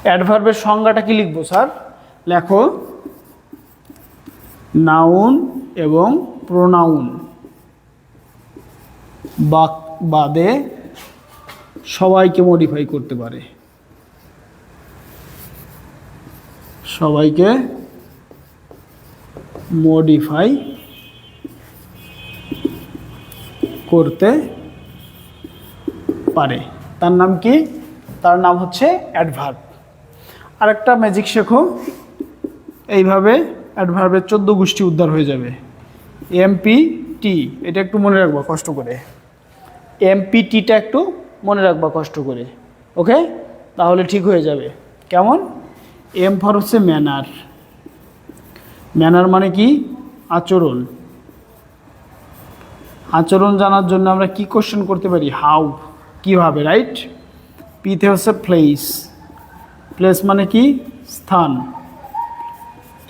অ্যাডভার্বের সংজ্ঞাটা কি লিখবো স্যার? লেখো নাউন এবং প্রোনাউন বাদে সবাইকে মডিফাই করতে পারে। সবাইকে মডিফাই করতে পারে। তার নাম কি? তার নাম হচ্ছে অ্যাডভার্ব। আরেকটা ম্যাজিক শেখো, এইভাবে অ্যাডভার্বের 14 গোষ্ঠী উদ্ধার হয়ে যাবে। এমপিটি, এটা একটু মনে রাখবা কষ্ট করে। এমপিটিটা একটু মনে রাখবা কষ্ট করে, ওকে? তাহলে ঠিক হয়ে যাবে। কেমন? এম ফর হচ্ছে ম্যানার। ম্যানার মানে কি? আচরণ। আচরণ জানার জন্য আমরা কি কোশ্চেন করতে পারি? হাউ, কিভাবে, রাইট? পিতে হচ্ছে প্লেস। প্লেস মানে কি? স্থান।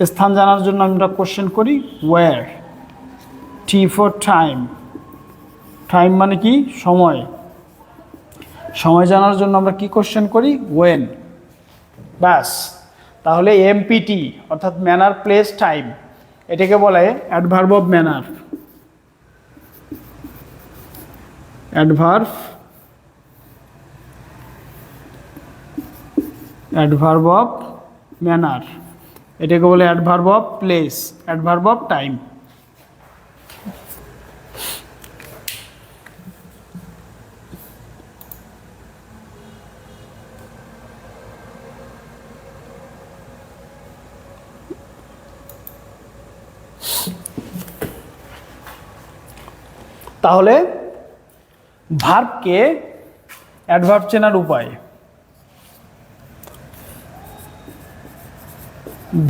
স্থান জানার জন্য আমরা কোশ্চেন করি where. T for time. Time মানে কি? সময়। সময় জানার জন্য আমরা কি কোশ্চেন করি? ওয়েন। ব্যাস। তাহলে এমপিটি অর্থাৎ ম্যানার, প্লেস, টাইম, এটাকে বলে adverb of manner. Adverb of manner, এটাকে বলে adverb of place, adverb of time. তাহলে ভার্বকে অ্যাডভার্ব চেনার উপায়।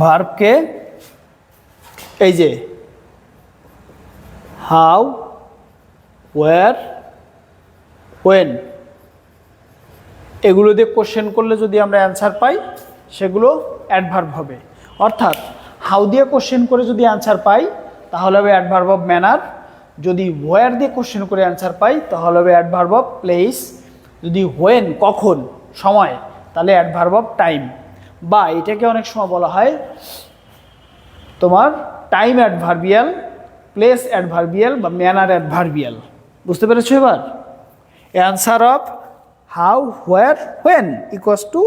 ভার্বকে এই যে হাউ, ওয়্যার, ওয়েন, এগুলো দিয়ে কোশ্চেন করলে যদি আমরা অ্যান্সার পাই সেগুলো অ্যাডভার্ব হবে। অর্থাৎ হাউ দিয়ে কোশ্চেন করে যদি অ্যান্সার পাই তাহলে হবে অ্যাডভার্ব অফ ম্যানার। যদি ওয়্যার দিয়ে কোশ্চেন করে অ্যান্সার পাই তাহলে হবে অ্যাডভার্ব অফ প্লেস। যদি হোয়েন, কখন, সময়, তাহলে অ্যাডভার্ব অফ টাইম। বা এটাকে অনেক সময় বলা হয় তোমার টাইম অ্যাডভার্বিয়াল, প্লেস অ্যাডভার্বিয়াল বা ম্যানার অ্যাডভার্বিয়াল। বুঝতে পেরেছো এবার? Answer of how, where, when equals to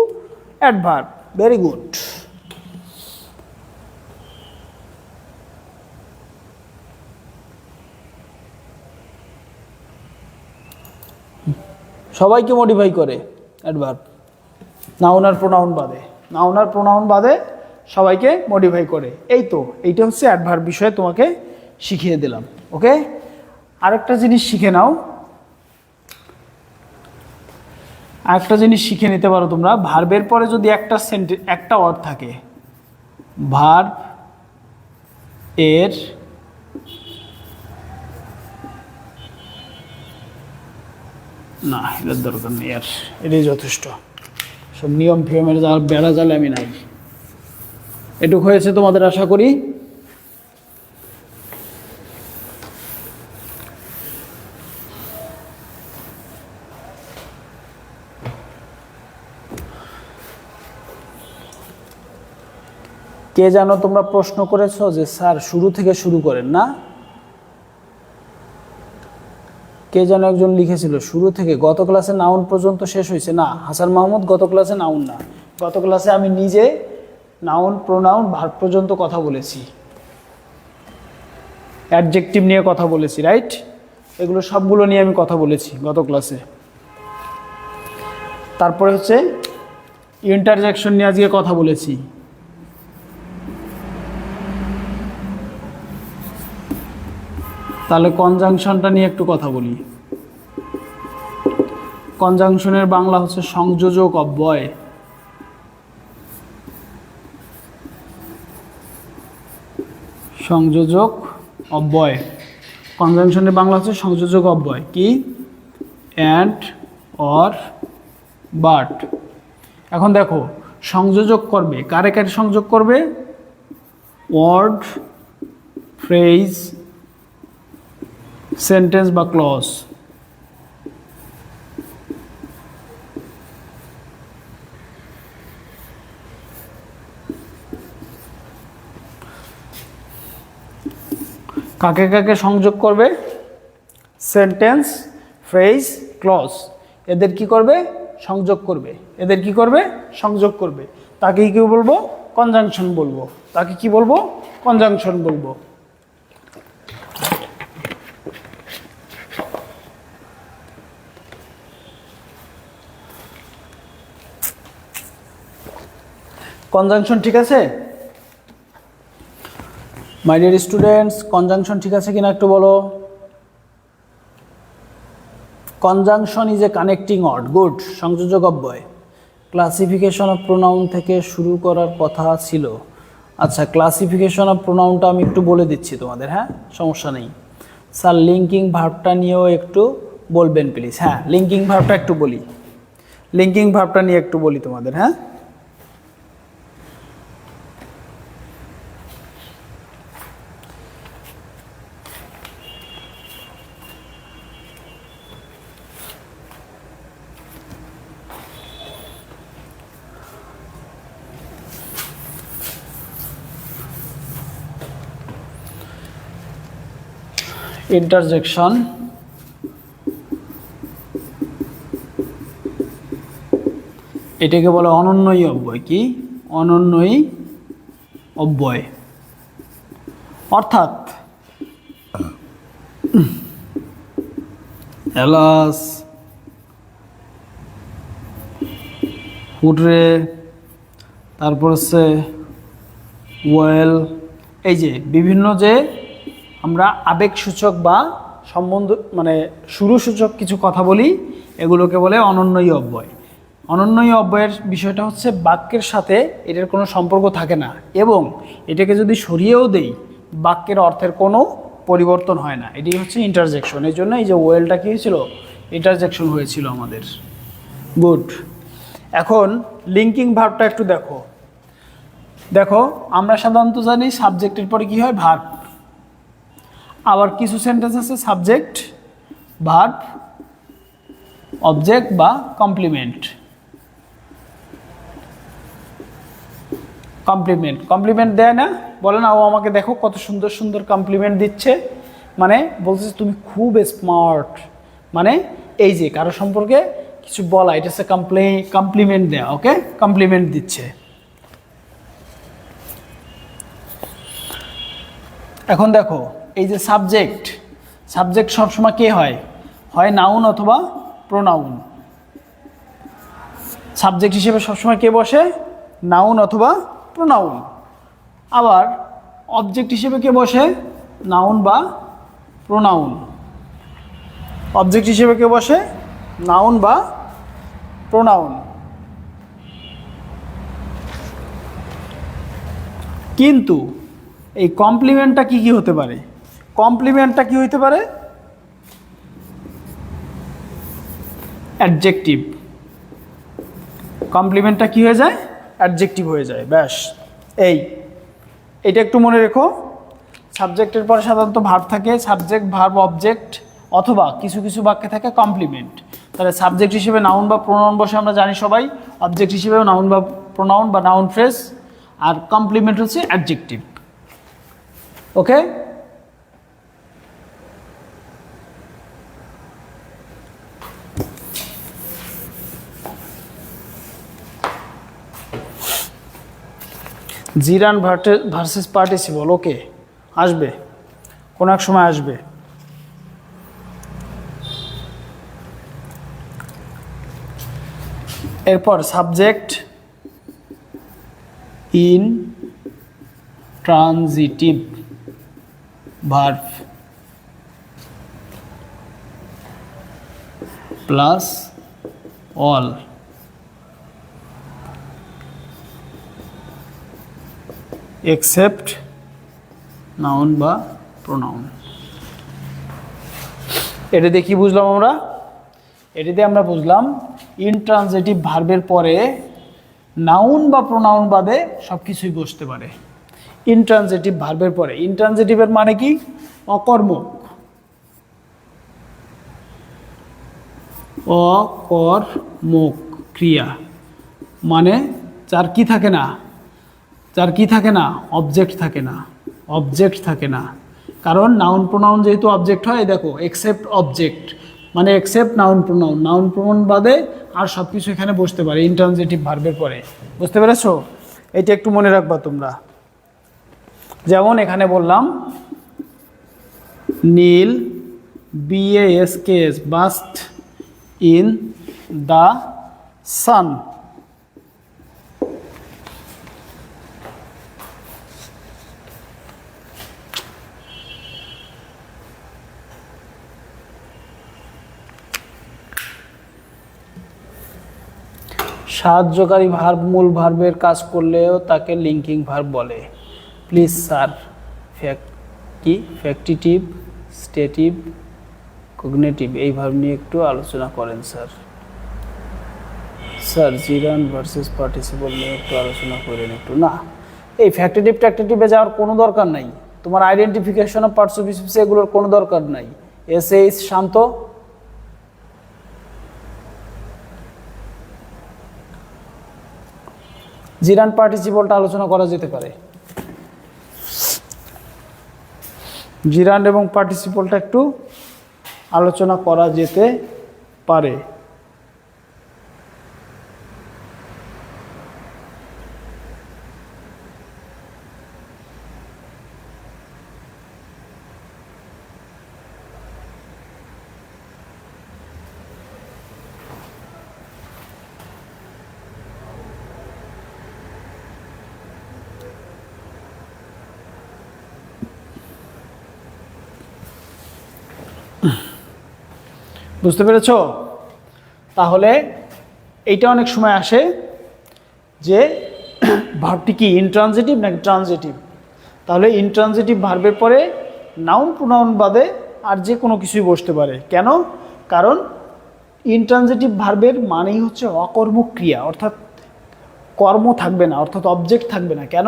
adverb. Very good. সবাইকে মডিফাই করে অ্যাডভার্ব, নাউন আর প্রোনাউন বাদে। নাউন আর প্রোনাউন বাদে সবাইকে মডিফাই করে। এই তো, এইটা হচ্ছে অ্যাডভার্ব বিষয়ে তোমাকে শিখিয়ে দিলাম, ওকে? আরেকটা জিনিস শিখে নাও, আরেকটা জিনিস শিখে নিতে পারো তোমরা। ভার্বের পরে যদি একটা ওয়ার্ড থাকে, ভার্ব এর না, এর দরকার নেই, আর এটাই যথেষ্ট। সব নিয়ম ফিয়মের বেড়া জালে আমি নাই। এটুক হয়েছে তোমাদের, আশা করি। কে জানো তোমরা প্রশ্ন করেছো যে স্যার শুরু থেকে শুরু করেন না? কে যেন একজন লিখেছিল শুরু থেকে, গত ক্লাসে নাউন পর্যন্ত শেষ হয়েছে। না, হাসান মাহমুদ, গত ক্লাসে নাউন না, গত ক্লাসে আমি নিজে নাউন, প্রোনাউন, ভার্ব পর্যন্ত কথা বলেছি, অ্যাডজেক্টিভ নিয়ে কথা বলেছি, রাইট? এগুলো সবগুলো নিয়ে আমি কথা বলেছি গত ক্লাসে। তারপরে হচ্ছে ইন্টারজেকশন নিয়ে আজকে কথা বলেছি। তাহলে কনজাংশনটা নিয়ে একটু কথা বলি। কনজাংশনের বাংলা হচ্ছে সংযোজক অব্যয়। সংযোজক অব্যয়, কনজাংশনের বাংলা হচ্ছে সংযোজক অব্যয়। কি? And, or, but. এখন দেখো, সংযোজক করবে কারে কারে সংযোগ করবে? ওয়ার্ড, ফ্রেজ, সেন্টেন্স বা ক্লজ। কাকে কাকে সংযোগ করবে? Sentence, phrase, clause. এদের কি করবে? সংযোগ করবে। এদের কি করবে? সংযোগ করবে। তাকে কি বলবো? কনজাংশন বলবো। তাকে কি বলবো? কনজাংশন বলবো। কনজাংশন ঠিক আছে? মাই ডিয়ার স্টুডেন্টস, কনজাংশন ঠিক আছে কিনা একটু বলো। Conjunction is a connecting word. Good, সংযোজক অব্যয়। ক্লাসিফিকেশন অফ প্রোনাউন থেকে শুরু করার কথা ছিল। আচ্ছা, ক্লাসিফিকেশন অফ প্রোনাউনটা আমি একটু বলে দিচ্ছি তোমাদের, হ্যাঁ, সমস্যা নেই। স্যার লিঙ্কিং ভার্বটা নিয়েও একটু বলবেন প্লিজ। হ্যাঁ, লিঙ্কিং ভার্বটা একটু বলি, লিঙ্কিং ভার্বটা নিয়ে একটু বলি তোমাদের। হ্যাঁ, ইন্টারজেকশন, এটাকে বলে অনন্যই অব্যয়। কি? অনন্যই অব্যয়। অর্থাৎ এলাস, হুডরে, তারপর হচ্ছে ওয়েল, এই যে বিভিন্ন যে আমরা আবেগসূচক বা সম্বন্ধ মানে শুরুসূচক কিছু কথা বলি, এগুলোকে বলে অনন্যই অব্যয়। অনন্যই অব্যয়ের বিষয়টা হচ্ছে বাক্যের সাথে এটার কোনো সম্পর্ক থাকে না, এবং এটাকে যদি সরিয়েও দেই বাক্যের অর্থের কোনো পরিবর্তন হয় না। এটি হচ্ছে ইন্টারজেকশন। এই জন্য এই যে ওয়েলটা কী হয়েছিল? ইন্টারজেকশন হয়েছিল আমাদের। গুড। এখন লিঙ্কিং ভার্বটা একটু দেখো। দেখো, আমরা সাধারণত জানি সাবজেক্টের পরে কী হয়? ভার্ব। আবার কিছু সেন্টেন্স আছে সাবজেক্ট, ভার্ব, অবজেক্ট বা কমপ্লিমেন্ট। কমপ্লিমেন্ট, কমপ্লিমেন্ট দেয় না? বলে না, ও আমাকে দেখো কত সুন্দর সুন্দর কমপ্লিমেন্ট দিচ্ছে, মানে বলছে তুমি খুব স্মার্ট, মানে এই যে কারো সম্পর্কে কিছু বলা, এটা হচ্ছে কমপ্লিমেন্ট দেয়া। ওকে, কমপ্লিমেন্ট দিচ্ছে। এখন দেখো, এই যে সাবজেক্ট, সাবজেক্ট সবসময় কে হয়? হয় নাউন অথবা প্রোনাউন। সাবজেক্ট হিসেবে সবসময় কে বসে? নাউন অথবা প্রোনাউন। আবার অবজেক্ট হিসেবে কে বসে? নাউন বা প্রোনাউন। অবজেক্ট হিসেবে কে বসে? নাউন বা প্রোনাউন। কিন্তু এই কমপ্লিমেন্টটা কি কি হতে পারে? কমপ্লিমেন্টটা কি হতে পারে? অ্যাডজেক্টিভ। কমপ্লিমেন্টটা কি হয়ে যায়? অ্যাডজেক্টিভ হয়ে যায়। ব্যাস এইটা একটু মনে রেখো। সাবজেক্টের পরে সাধারণত ভার্ব থাকে, সাবজেক্ট ভার্ব অবজেক্ট, অথবা কিছু কিছু বাক্যে থাকে কমপ্লিমেন্ট। তাহলে সাবজেক্ট হিসেবে নাউন বা প্রোনাউন বসে আমরা জানি সবাই, অবজেক্ট হিসেবে নাউন বা প্রোনাউন বা নাউন ফ্রেজ, আর কমপ্লিমেন্ট হচ্ছে অ্যাডজেক্টিভ। ওকে, জিরান ভার্সেস পার্টিসিপল। ওকে, আসবে, কোনো এক সময় আসবে। এরপর subject in transitive verb plus all except noun বা প্রোনাউন। এটা দিয়ে কি বুঝলাম আমরা? এটাতে আমরা বুঝলাম ইনট্রানজিটিভ ভার্বের পরে নাউন বা প্রোনাউন বাদে সব কিছুই বসতে পারে। ইনট্রানজিটিভ ভার্বের পরে, ইনট্রানজিটিভের মানে কি? অকর্মক, অকর্মক ক্রিয়া, মানে যার কি থাকে না, যার কি থাকে না, অবজেক্ট থাকে না, অবজেক্ট থাকে না। কারণ নাউন প্রোনাউন যেহেতু অবজেক্ট হয়, দেখো এক্সেপ্ট অবজেক্ট মানে except noun pronoun, noun pronoun বাদে আর সব কিছু এখানে বসতে পারে ইনট্রানজিটিভ ভার্বের পরে। বুঝতে পেরেছো? এটা একটু মনে রাখবা তোমরা। যেমন এখানে বললাম Neel BASKS basks in the sun. সাহায্যকারী ভার্ব মূল ভার্বের কাজ করলেও তাকে লিঙ্কিং ভার্ব বলে। প্লিজ স্যার কি ফ্যাক্টিটিভ, স্টেটিভ, কগনিটিভ এই ভার্ব নিয়ে একটু আলোচনা করেন sir. Sir gerund versus participle নিয়ে একটু আলোচনা করেন একটু। না, এই ফ্যাক্টিটিভ ট্যাক্টিটিভে যাওয়ার কোনো দরকার নাই। তোমার identification of parts of speech এগুলোর কোনো দরকার নাই। এসএইচ শান্ত, জিরান পার্টিসিপলটা আলোচনা করা যেতে পারে। জিরান এবং পার্টিসিপলটা একটু আলোচনা করা যেতে পারে। বুঝতে পেরেছ? তাহলে এইটা অনেক সময় আসে যে ভার্বটি কি ইনট্রানজিটিভ নাকি ট্রানজিটিভ। তাহলে ইনট্রানজিটিভ ভার্বের পরে নাউন প্রোনাউন বাদে আর যে কোনো কিছুই বসতে পারে। কেন? কারণ ইনট্রানজিটিভ ভার্বের মানেই হচ্ছে অকর্মক ক্রিয়া, অর্থাৎ কর্ম থাকবে না, অর্থাৎ অবজেক্ট থাকবে না। কেন?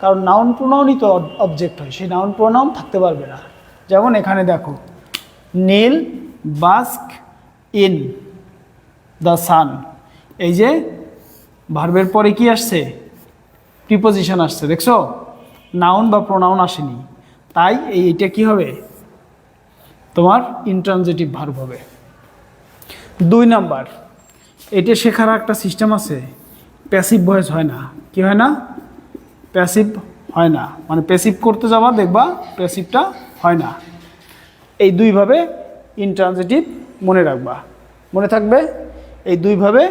কারণ নাউন প্রোনাউনই তো অবজেক্ট হয়, সেই নাউন প্রোনাউন থাকতে পারবে না। যেমন এখানে দেখো নীল বাস্ক ইন দ্য সান, এই যে ভার্বের পরে কি আসছে? প্রিপোজিশন আসছে, দেখছো? নাউন বা প্রোনাউন আসেনি, তাই এইটা কি হবে? তোমার ইনট্রানজিটিভ ভার্ব হবে। 2 নাম্বার, এটা শেখার একটা সিস্টেম আছে, প্যাসিভ ভয়েস হয় না। কি হয় না? প্যাসিভ হয় না, মানে প্যাসিভ করতে যাবা দেখবা প্যাসিভটা হয় না। এই দুইভাবে ইনট্রানজিটিভ মনে রাখবা, মনে থাকবে। এই দুইভাবে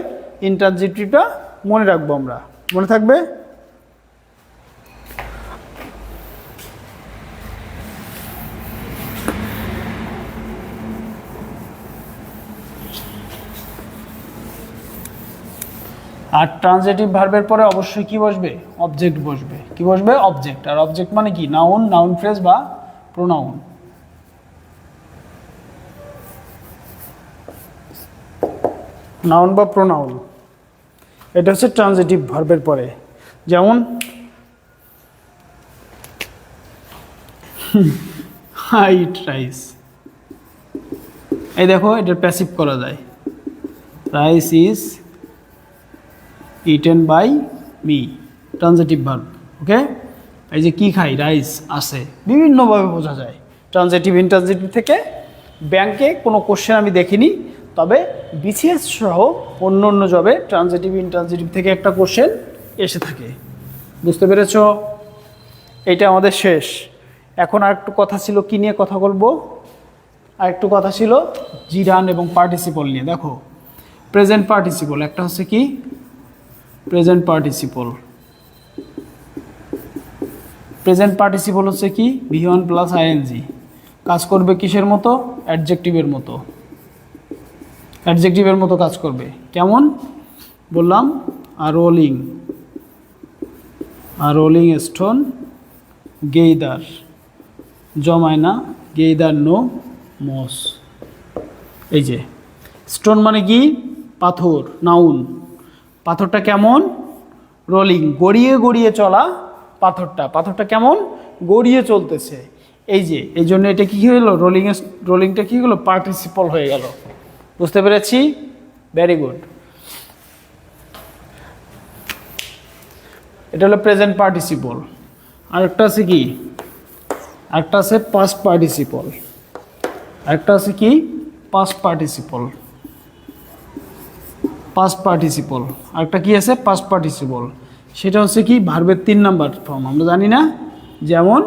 ইনট্রানজিটিভটা মনে রাখবো আমরা, মনে থাকবে। আর ট্রানজিটিভ ভার্বের পরে অবশ্যই কি বসবে? অবজেক্ট বসবে। কি বসবে? অবজেক্ট। আর অবজেক্ট মানে কি? নাউন, নাউন ফ্রেজ বা প্রোনাউন। নাউন বা প্রোনাউন, এটা হচ্ছে ট্রানজিটিভ ভার্বের পরে। যেমন আই ইট রাইস, এই দেখো এটার প্যাসিভ করা যায়, rice is eaten by me, transitive verb. Okay, এই যে কি খাই, রাইস আছে, বিভিন্নভাবে বোঝা যায় ট্রানজিটিভ ইনট্রানজিটিভ থেকে। ব্যাংকে কোনো কোশ্চেন আমি দেখিনি, তবে বিসিএস সহ অন্য অন্য জবে ট্রানজিটিভ ইনট্রানজিটিভ থেকে একটা কোশ্চেন এসে থাকে। বুঝতে পেরেছ? এইটা আমাদের শেষ। এখন আর একটু কথা ছিল, কি নিয়ে কথা বলবো? আর একটু কথা ছিল জিরান এবং পার্টিসিপল নিয়ে। দেখো প্রেজেন্ট পার্টিসিপল, একটা হচ্ছে কি প্রেজেন্ট পার্টিসিপল। প্রেজেন্ট পার্টিসিপল হচ্ছে কি ভি1 প্লাস আইএনজি, কাজ করবে কিসের মতো? অ্যাডজেক্টিভের মতো। অ্যাডজেক্টিভের মতো কাজ করবে। কেমন বললাম? আর রোলিং স্টোন গেইদার জমায় না, গেইদার নো মস। এই যে স্টোন মানে কি? পাথর, নাউন। পাথরটা কেমন? রোলিং, গড়িয়ে গড়িয়ে চলা পাথরটা। পাথরটা কেমন? গড়িয়ে চলতেছে। এই যে এই জন্য এটা কি হলো? রোলিংটা কি হলো? পার্টিসিপল হয়ে গেল। বুঝতে পেরেছি? Very good. এটা হলো প্রেজেন্ট পার্টিসিপল। আরেকটা আছে কি? আরেকটা আছে পাস্ট পার্টিসিপল। আরেকটা আছে কি? Past participle. পাস্ট পার্টিসিপল আরেকটা কি আছে? Past participle. সেটা হচ্ছে কি ভার্বের 3 নাম্বার ফর্ম, আমরা জানি না? যেমন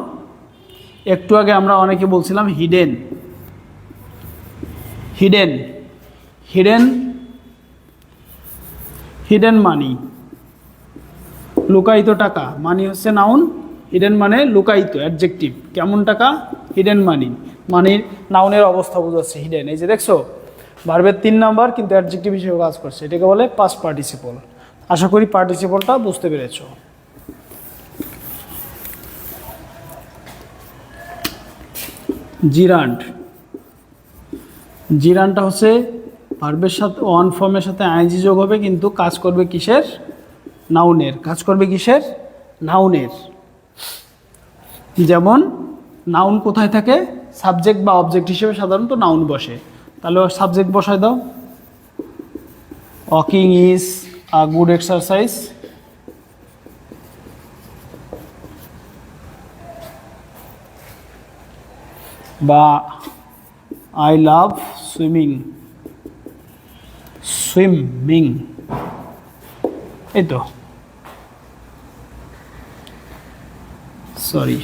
একটু আগে আমরা অনেকে বলছিলাম হিডেন, হিডেন, হিডেন, হিডেন মানি, লুকায়িত টাকা। মানি হচ্ছে নাউন, হিডেন মানে লুকায়িত, অ্যাডজেক্টিভ। কেমন টাকা? হিডেন মানি। মানির নাউনের অবস্থা বোঝাচ্ছে হিডেন। এই যে দেখছো ভার্বের 3 নাম্বার কিন্তু অ্যাডজেক্টিভ হিসেবে কাজ করছে, এটাকে বলে পাস্ট পার্টিসিপল। আশা করি পার্টিসিপলটা বুঝতে পেরেছো। জিরান্ড, জিরান্ডটা হচ্ছে ভার্বের সাথে ওয়ান ফর্মের সাথে আইএনজি যোগ হবে, কিন্তু কাজ করবে কিসের? নাউনের। কাজ করবে কিসের? নাউনের। যেমন নাউন কোথায় থাকে? সাবজেক্ট বা অবজেক্ট হিসেবে সাধারণত নাউন বসে। তাহলে সাবজেক্ট বসায় দাও। Walking is a good exercise. বা আই লাভ সুইমিং, সুইমিং। এই তো, sorry,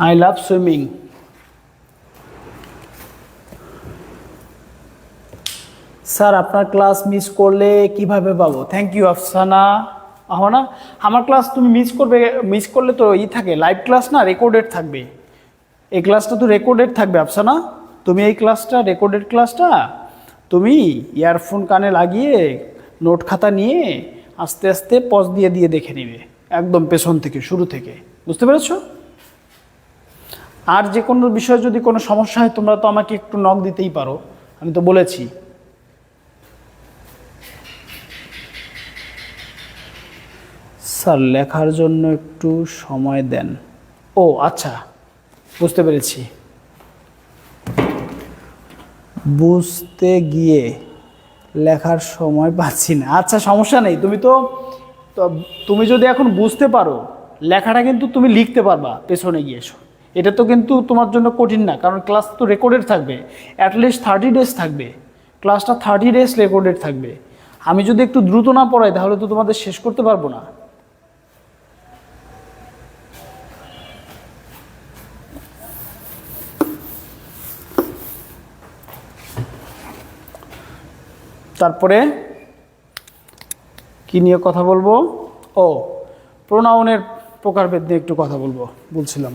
I love swimming. Sir আপনার ক্লাস মিস করলে কিভাবে পাবো? Thank you Afsana. না, আমার ক্লাস তুমি মিস করলে তো থাকে লাইভ ক্লাস না, রেকর্ডেড থাকবে। এই ক্লাসটা তো রেকর্ডেড থাকবে আফসানা। তুমি এই ক্লাসটা, রেকর্ডেড ক্লাসটা তুমি ইয়ারফোন কানে লাগিয়ে নোট খাতা নিয়ে আস্তে আস্তে পজ দিয়ে দিয়ে দেখে নিবে, একদম পেছন থেকে, শুরু থেকে। বুঝতে পেরেছো? আর যে কোনো বিষয়ে যদি কোনো সমস্যা হয় তোমরা তো আমাকে একটু নক দিতেই পারো, আমি তো বলেছি। স্যার লেখার জন্য একটু সময় দেন। ও আচ্ছা, বুঝতে পেরেছি। বুঝতে গিয়ে লেখার সময় পাচ্ছি না। আচ্ছা সমস্যা নেই, তুমি যদি এখন বুঝতে পারো লেখাটা কিন্তু তুমি লিখতে পারবা পেছনে গিয়ে। এটা তো কিন্তু তোমার জন্য কঠিন না, কারণ ক্লাস তো রেকর্ডেড থাকবে। অ্যাটলিস্ট 30 ডেজ থাকবে ক্লাসটা, 30 ডেজ রেকর্ডেড থাকবে। আমি যদি একটু দ্রুত না পড়াই তাহলে তো তোমাদের শেষ করতে পারবো না। তারপরে কি নিয়ে কথা বলবো? ও, প্রোনাউনের প্রকারভেদ নিয়ে একটু কথা বলছিলাম।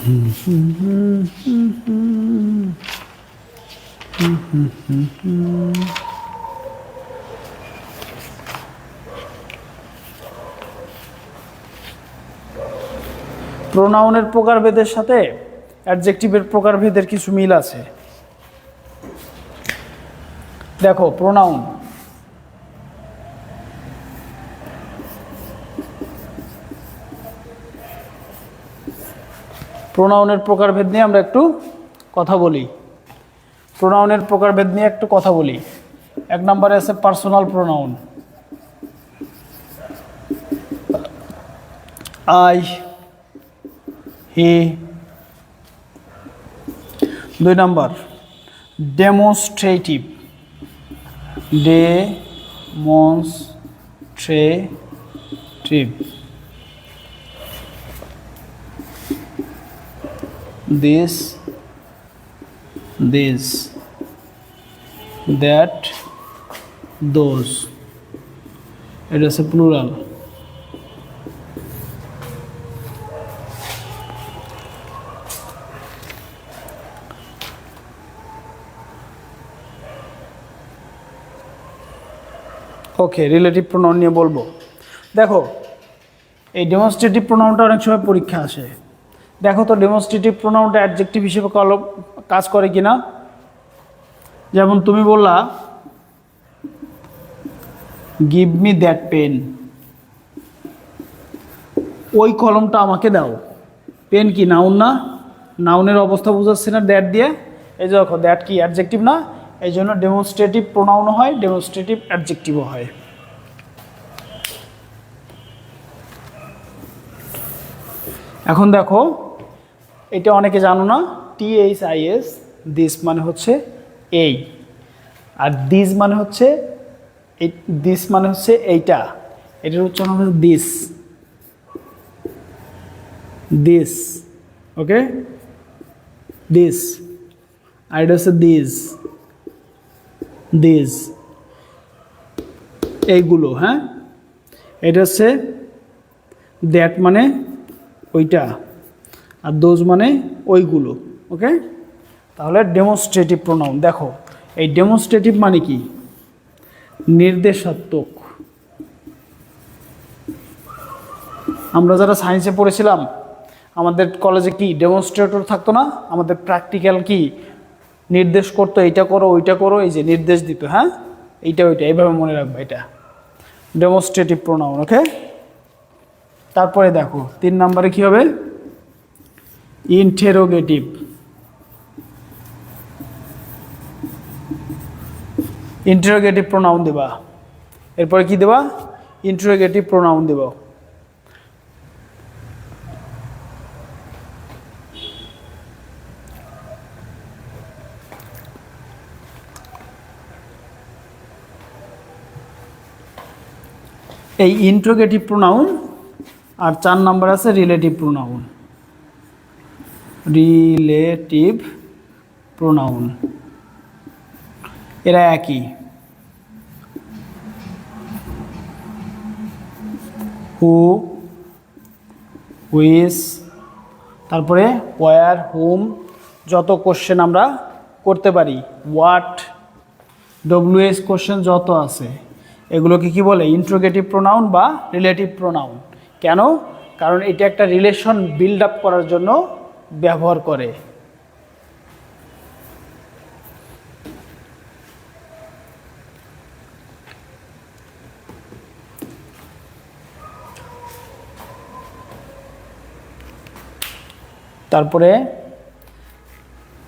প্রোনাউনের প্রকারভেদের সাথে অ্যাডজেক্টিভের প্রকারভেদের কিছু মিল আছে। দেখো প্রোনাউন, প্রোনাউনের প্রকারভেদ নিয়ে আমরা একটু কথা বলি। প্রোনাউনের প্রকারভেদ নিয়ে একটু কথা বলি। এক নম্বরে আছে personal pronoun, I, he. 2 number demonstrative, demonstrative, this, that, those, এটা হচ্ছে প্লুরাল। ওকে, রিলেটিভ প্রোনাউন নিয়ে বলবো। দেখো এই ডেমনস্ট্রেটিভ প্রোনাউনটা অনেক সময় পরীক্ষা আসে। দেখো তো ডেমনস্ট্রেটিভ প্রোনাউনটা অ্যাডজেক্টিভ হিসেবে কাজ করে কিনা। যেমন তুমি বললা গিভ মি দ্যাট পেন, ওই কলমটা আমাকে দাও। পেন কি নাউন না? নাউনের অবস্থা বুঝাচ্ছে না দ্যাট দিয়ে। এই যে দেখো দ্যাট কি অ্যাডজেক্টিভ না, এই জন্য ডেমনস্ট্রেটিভ প্রোনাউনও হয়, ডেমনস্ট্রেটিভ অ্যাডজেক্টিভও হয়। এখন দেখো এটা অনেকে জানো না, THIS, দিস মানে হচ্ছে এই, আর দিস মানে হচ্ছে দিস মানে হচ্ছে এইটা, এটার উচ্চারণ হচ্ছে দিস, দিস। ওকে, দিস, আর এটা হচ্ছে দিস, দিস, এইগুলো। হ্যাঁ, এটা হচ্ছে দ্যাট মানে ওইটা, আর দোজ মানে ওইগুলো। ওকে, তাহলে ডেমনস্ট্রেটিভ প্রোনাউন। দেখো এই ডেমনস্ট্রেটিভ মানে কি? নির্দেশাত্মক। আমরা যারা সায়েন্সে পড়েছিলাম আমাদের কলেজে কি ডেমনস্ট্রেটর থাকতো না? আমাদের প্র্যাকটিক্যাল কি নির্দেশ করতো, এইটা করো ওইটা করো, এই যে নির্দেশ দিত। হ্যাঁ, এইটা ওইটা, এইভাবে মনে রাখবে, এটা ডেমনস্ট্রেটিভ প্রোনাউন। ওকে, তারপরে দেখো 3 নম্বরে কি হবে? ইন্টারোগেটিভ। ইন্টারোগেটিভ প্রোনাউন দেবা, এরপরে কি দেবা? ইন্টারোগেটিভ প্রোনাউন দেব। এই ইন্টারোগেটিভ প্রোনাউন, আর 4 নাম্বার আছে রিলেটিভ প্রোনাউন। রিলেটিভ প্রোনাউন এরা একই। হু, হুইচ, তারপরে ওয়ার, হুম, যত কোশ্চেন আমরা করতে পারি, হোয়াট, ডব্লিউএস কোশ্চেন যত আছে, এগুলোকে কি বলে? ইন্টারোগেটিভ প্রোনাউন বা রিলেটিভ প্রোনাউন। কেন? কারণ এটা একটা রিলেশন বিল্ড আপ করার জন্য ব্যবহার করে। তারপরে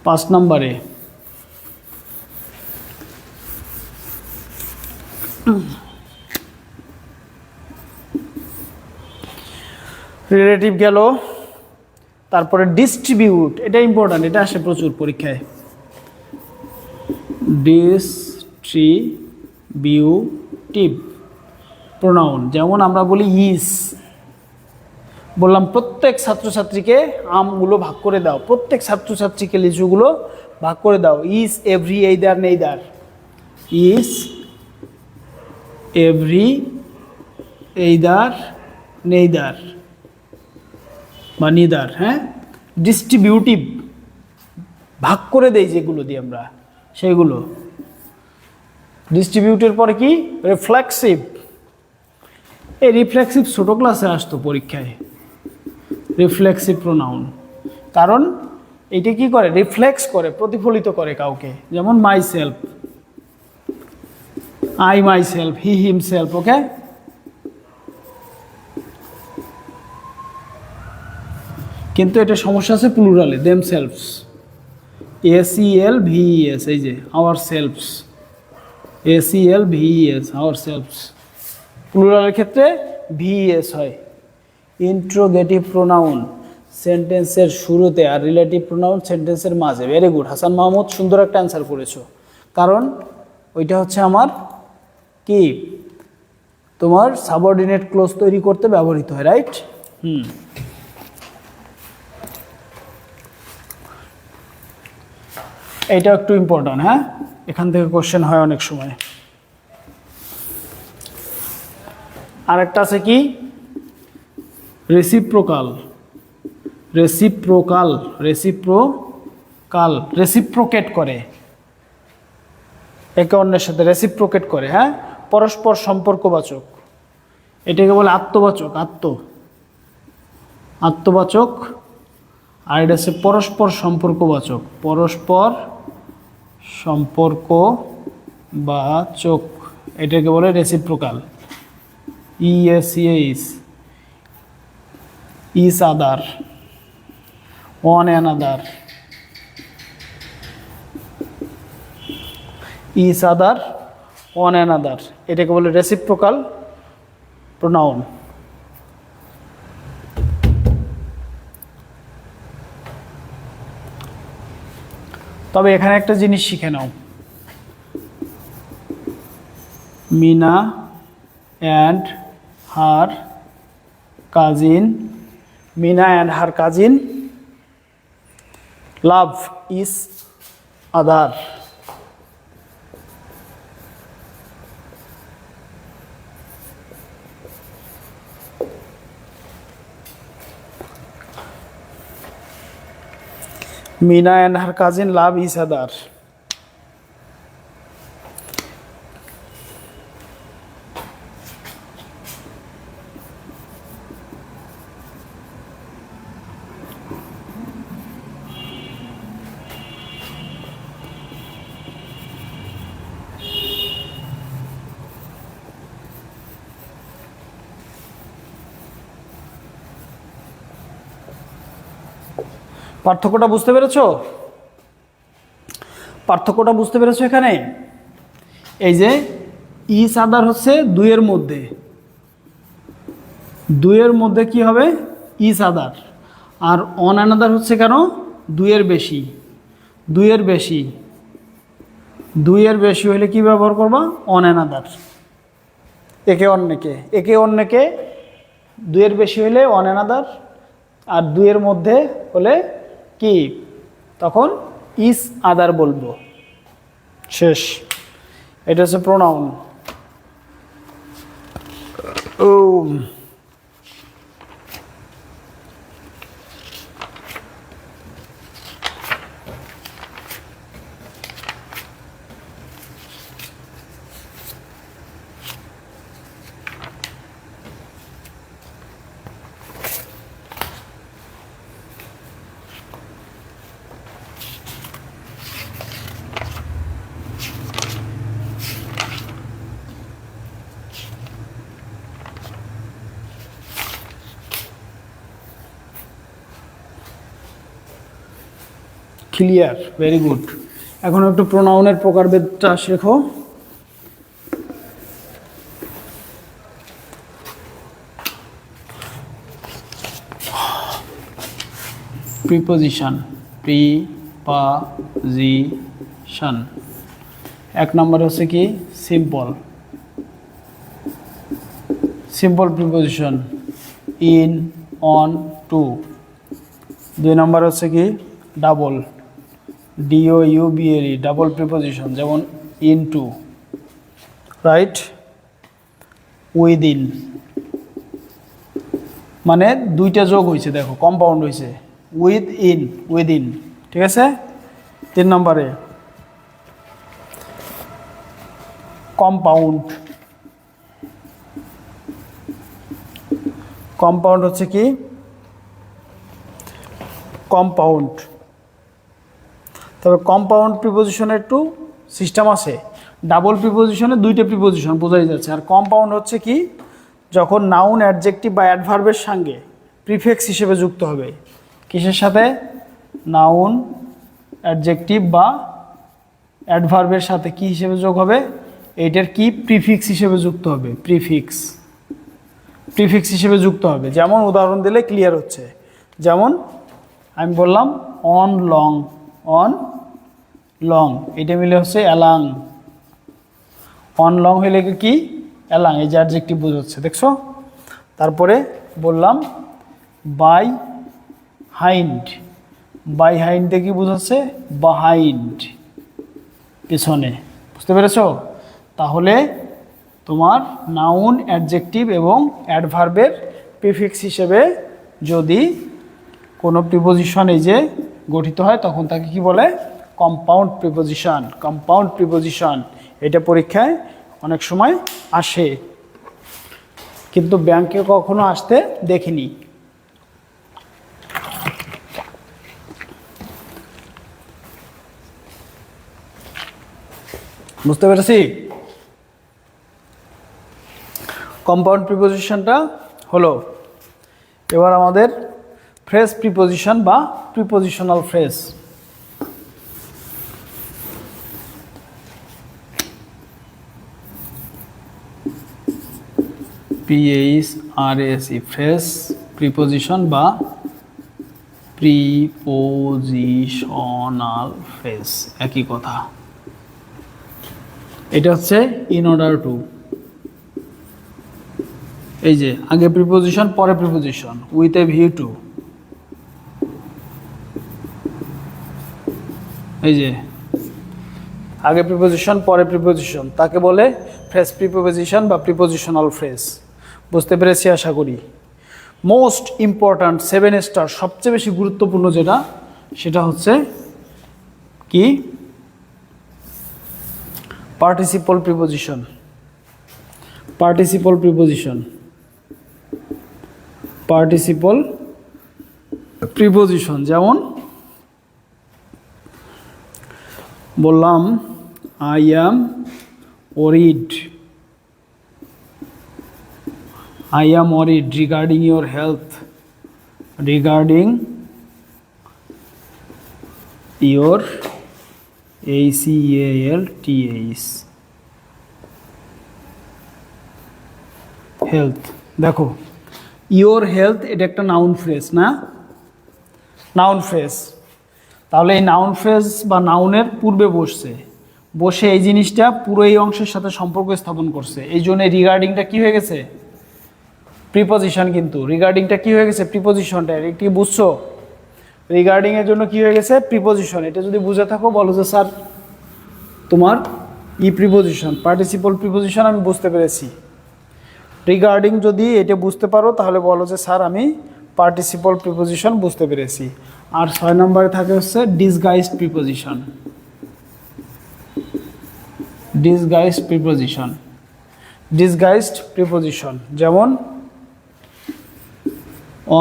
5 নম্বরে রিলেটিভ গেল, তারপরে ডিস্ট্রিবিউট, এটা ইম্পর্ট্যান্ট, এটা আসে প্রচুর পরীক্ষায়। ডিস্ট্রিবিউটিভ প্রোনাউন, যেমন আমরা বলি ইজ, বললাম প্রত্যেক ছাত্রছাত্রীকে আমগুলো ভাগ করে দাও, প্রত্যেক ছাত্রছাত্রীকে লিচুগুলো ভাগ করে দাও। Is every either neither, is every either neither বা নিদার। হ্যাঁ, ডিস্ট্রিবিউটিভ, ভাগ করে দেই যেগুলো দিয়ে আমরা, সেইগুলো। ডিস্ট্রিবিউটের পরে কি রিফ্লেক্সিভ। এই রিফ্লেক্সিভ ছোট ক্লাসে আসতো পরীক্ষায়, রিফ্লেক্সিভ প্রোনাউন। কারণ এইটা কি করে, রিফ্লেক্স করে, প্রতিফলিত করে কাউকে। যেমন myself, I myself, he himself. Okay, কিন্তু এটা সমস্যা আছে প্লুরালে, দেম সেলফস, ACLVES, এই যে hour selves, ACLVES, hour selves. প্লুরালের ক্ষেত্রে VES হয়। ইন্ট্রোগেটিভ প্রোনাউন সেন্টেন্সের শুরুতে আর রিলেটিভ প্রোনাউন সেন্টেন্সের মাঝে। ভেরি গুড হাসান মাহমুদ, সুন্দর একটা অ্যান্সার করেছো। কারণ ওইটা হচ্ছে আমার কি, তোমার সাবঅর্ডিনেট ক্লোজ তৈরি করতে ব্যবহৃত হয়, রাইট? এইটা একটু ইম্পর্টেন্ট, হ্যাঁ, এখান থেকে কোশ্চেন হয় অনেক সময়। আরেকটা আছে কি, রেসিপ্রোকাল। রেসিপ্রোকাল, রেসিপ্রোকাল, রেসিপ্রোকেট করে, একে অন্যের সাথে রেসিপ্রোকেট করে, হ্যাঁ, পরস্পর সম্পর্কবাচক। এটাকে বলে আত্মবাচক, আত্মবাচক। আর এটা হচ্ছে পরস্পর সম্পর্কবাচক, পরস্পর সম্পর্কবাচক, এটাকে বলে reciprocal. ESES, each other, one another, each other, one another, এটাকে বলে রেসিপ্রোকাল প্রোনাউন। তবে এখানে একটা জিনিস শিখে নাও, Meena and her cousin, Meena and her cousin love each other. Meena and her cousin love each other. পার্থক্যটা বুঝতে পেরেছো? পার্থক্যটা বুঝতে পেরেছো? এখানে এই যে ইচ আদার হচ্ছে দুইয়ের মধ্যে, দুইয়ের মধ্যে কি হবে, ইচ আদার। আর অন অ্যানাদার হচ্ছে কেন, দুইয়ের বেশি, দুইয়ের বেশি, দুইয়ের বেশি হলে কি ব্যবহার করবা, অন অ্যানাদার। একে অন্যকে, একে অন্যকে, দুইয়ের বেশি হলে অন অ্যানাদার, আর দুইয়ের মধ্যে হলে কি, তখন ইজ আদার বলবো। শেষ। এটা হচ্ছে প্রোনাউন। ও ক্লিয়ার, ভেরি গুড। এখন একটু প্রোনাউনের প্রকারভেদটা শেখো। Preposition, preposition. এক নম্বর হচ্ছে কি, simple, simple preposition, in, on, to. দুই নম্বর হচ্ছে কি, ডাবল, DOUBLE, ডাবল প্রিপোজিশন, যেমন ইনটু, রাইট? উইদিন, মানে দুইটা যোগ হয়েছে, দেখো কম্পাউন্ড হয়েছে, উইদিন, ঠিক আছে। 3 নম্বরে কম্পাউন্ড। কম্পাউন্ড হচ্ছে কি? কম্পাউন্ড। তবে কম্পাউন্ড প্রিপোজিশনের একটু সিস্টেম আছে। ডাবল প্রিপোজিশনে 2টা প্রিপোজিশন বোঝাই যাচ্ছে। আর কম্পাউন্ড হচ্ছে কি? যখন নাউন, অ্যাডজেক্টিভ বা অ্যাডভার্বের সঙ্গে প্রিফিক্স হিসেবে যুক্ত হবে। কিসের সাথে? নাউন, অ্যাডজেক্টিভ বা অ্যাডভার্বের সাথে কি হিসেবে যোগ হবে? এইটার কি? প্রিফিক্স হিসেবে যুক্ত হবে। প্রিফিক্স হিসেবে যুক্ত হবে। যেমন উদাহরণ দিলে ক্লিয়ার হচ্ছে। যেমন আমি বললাম অন লং, এটা মিলে হচ্ছে অ্যালাং। অন লং হইলে কি? অ্যালাং, এই যে অ্যাডজেক্টিভ বোঝাচ্ছে, দেখছো? তারপরে বললাম বাই হাইন্ড দিয়ে কি বোঝাচ্ছে? বাহাইন্ড, পেছনে। বুঝতে পেরেছো? তাহলে তোমার নাউন, অ্যাডজেক্টিভ এবং অ্যাডভার্বের প্রিফিক্স হিসেবে যদি কোনো প্রিপোজিশন এই যে গঠিত হয়, তখন তাকে কি বলে? Compound preposition. এটা পরীক্ষায় অনেক সময় আসে, কিন্তু ব্যাংকে কখনো আসতে দেখিনি। বুঝতে পেরেছি? কম্পাউন্ড প্রিপোজিশনটা হলো। এবার আমাদের ফ্রেজ প্রিপোজিশন বা prepositional phrase. PHRASE, phrase preposition বা প্রিপোজিশনাল ফ্রেজ, একই কথা। এটা হচ্ছে ইন অর্ডার টু। এই যে আগে প্রিপোজিশন, পরে preposition, with a view to. এই যে আগে প্রিপোজিশন, পরে প্রিপোজিশন, তাকে বলে ফ্রেজ প্রিপোজিশন বা প্রিপোজিশনাল ফ্রেজ। বুঝতে পেরেছি আশা করি। মোস্ট ইম্পর্ট্যান্ট 7 স্টার, সবচেয়ে বেশি গুরুত্বপূর্ণ যেটা, সেটা হচ্ছে কি? Participle preposition. যেমন বললাম I am worried regarding your health, HEALTH, health. দেখো ইয়োর হেলথ, এটা একটা নাউন ফ্রেজ না? Noun phrase. তাহলে এই নাউন ফ্রেজ বা নাউনের পূর্বে বসে এই জিনিসটা পুরো এই অংশের সাথে সম্পর্ক স্থাপন করছে। এই জন্য রিগার্ডিংটা কি হয়ে গেছে? প্রিপোজিশন। কিন্তু রিগার্ডিংটা কি হয়ে গেছে? প্রিপোজিশনটা। একটি বুঝছো? রিগার্ডিং এর জন্য কি হয়ে গেছে? প্রিপোজিশন। এটা যদি বুঝে থাকো বলো যে স্যার তোমার প্রিপোজিশন, পার্টিসিপল প্রিপোজিশন আমি বুঝতে পেরেছি। রিগার্ডিং যদি এটা বুঝতে পারো তাহলে বলো যে স্যার আমি পার্টিসিপল প্রিপোজিশন বুঝতে পেরেছি। আর 6 নম্বরে থাকে হচ্ছে ডিসগাইজড প্রিপোজিশন। যেমন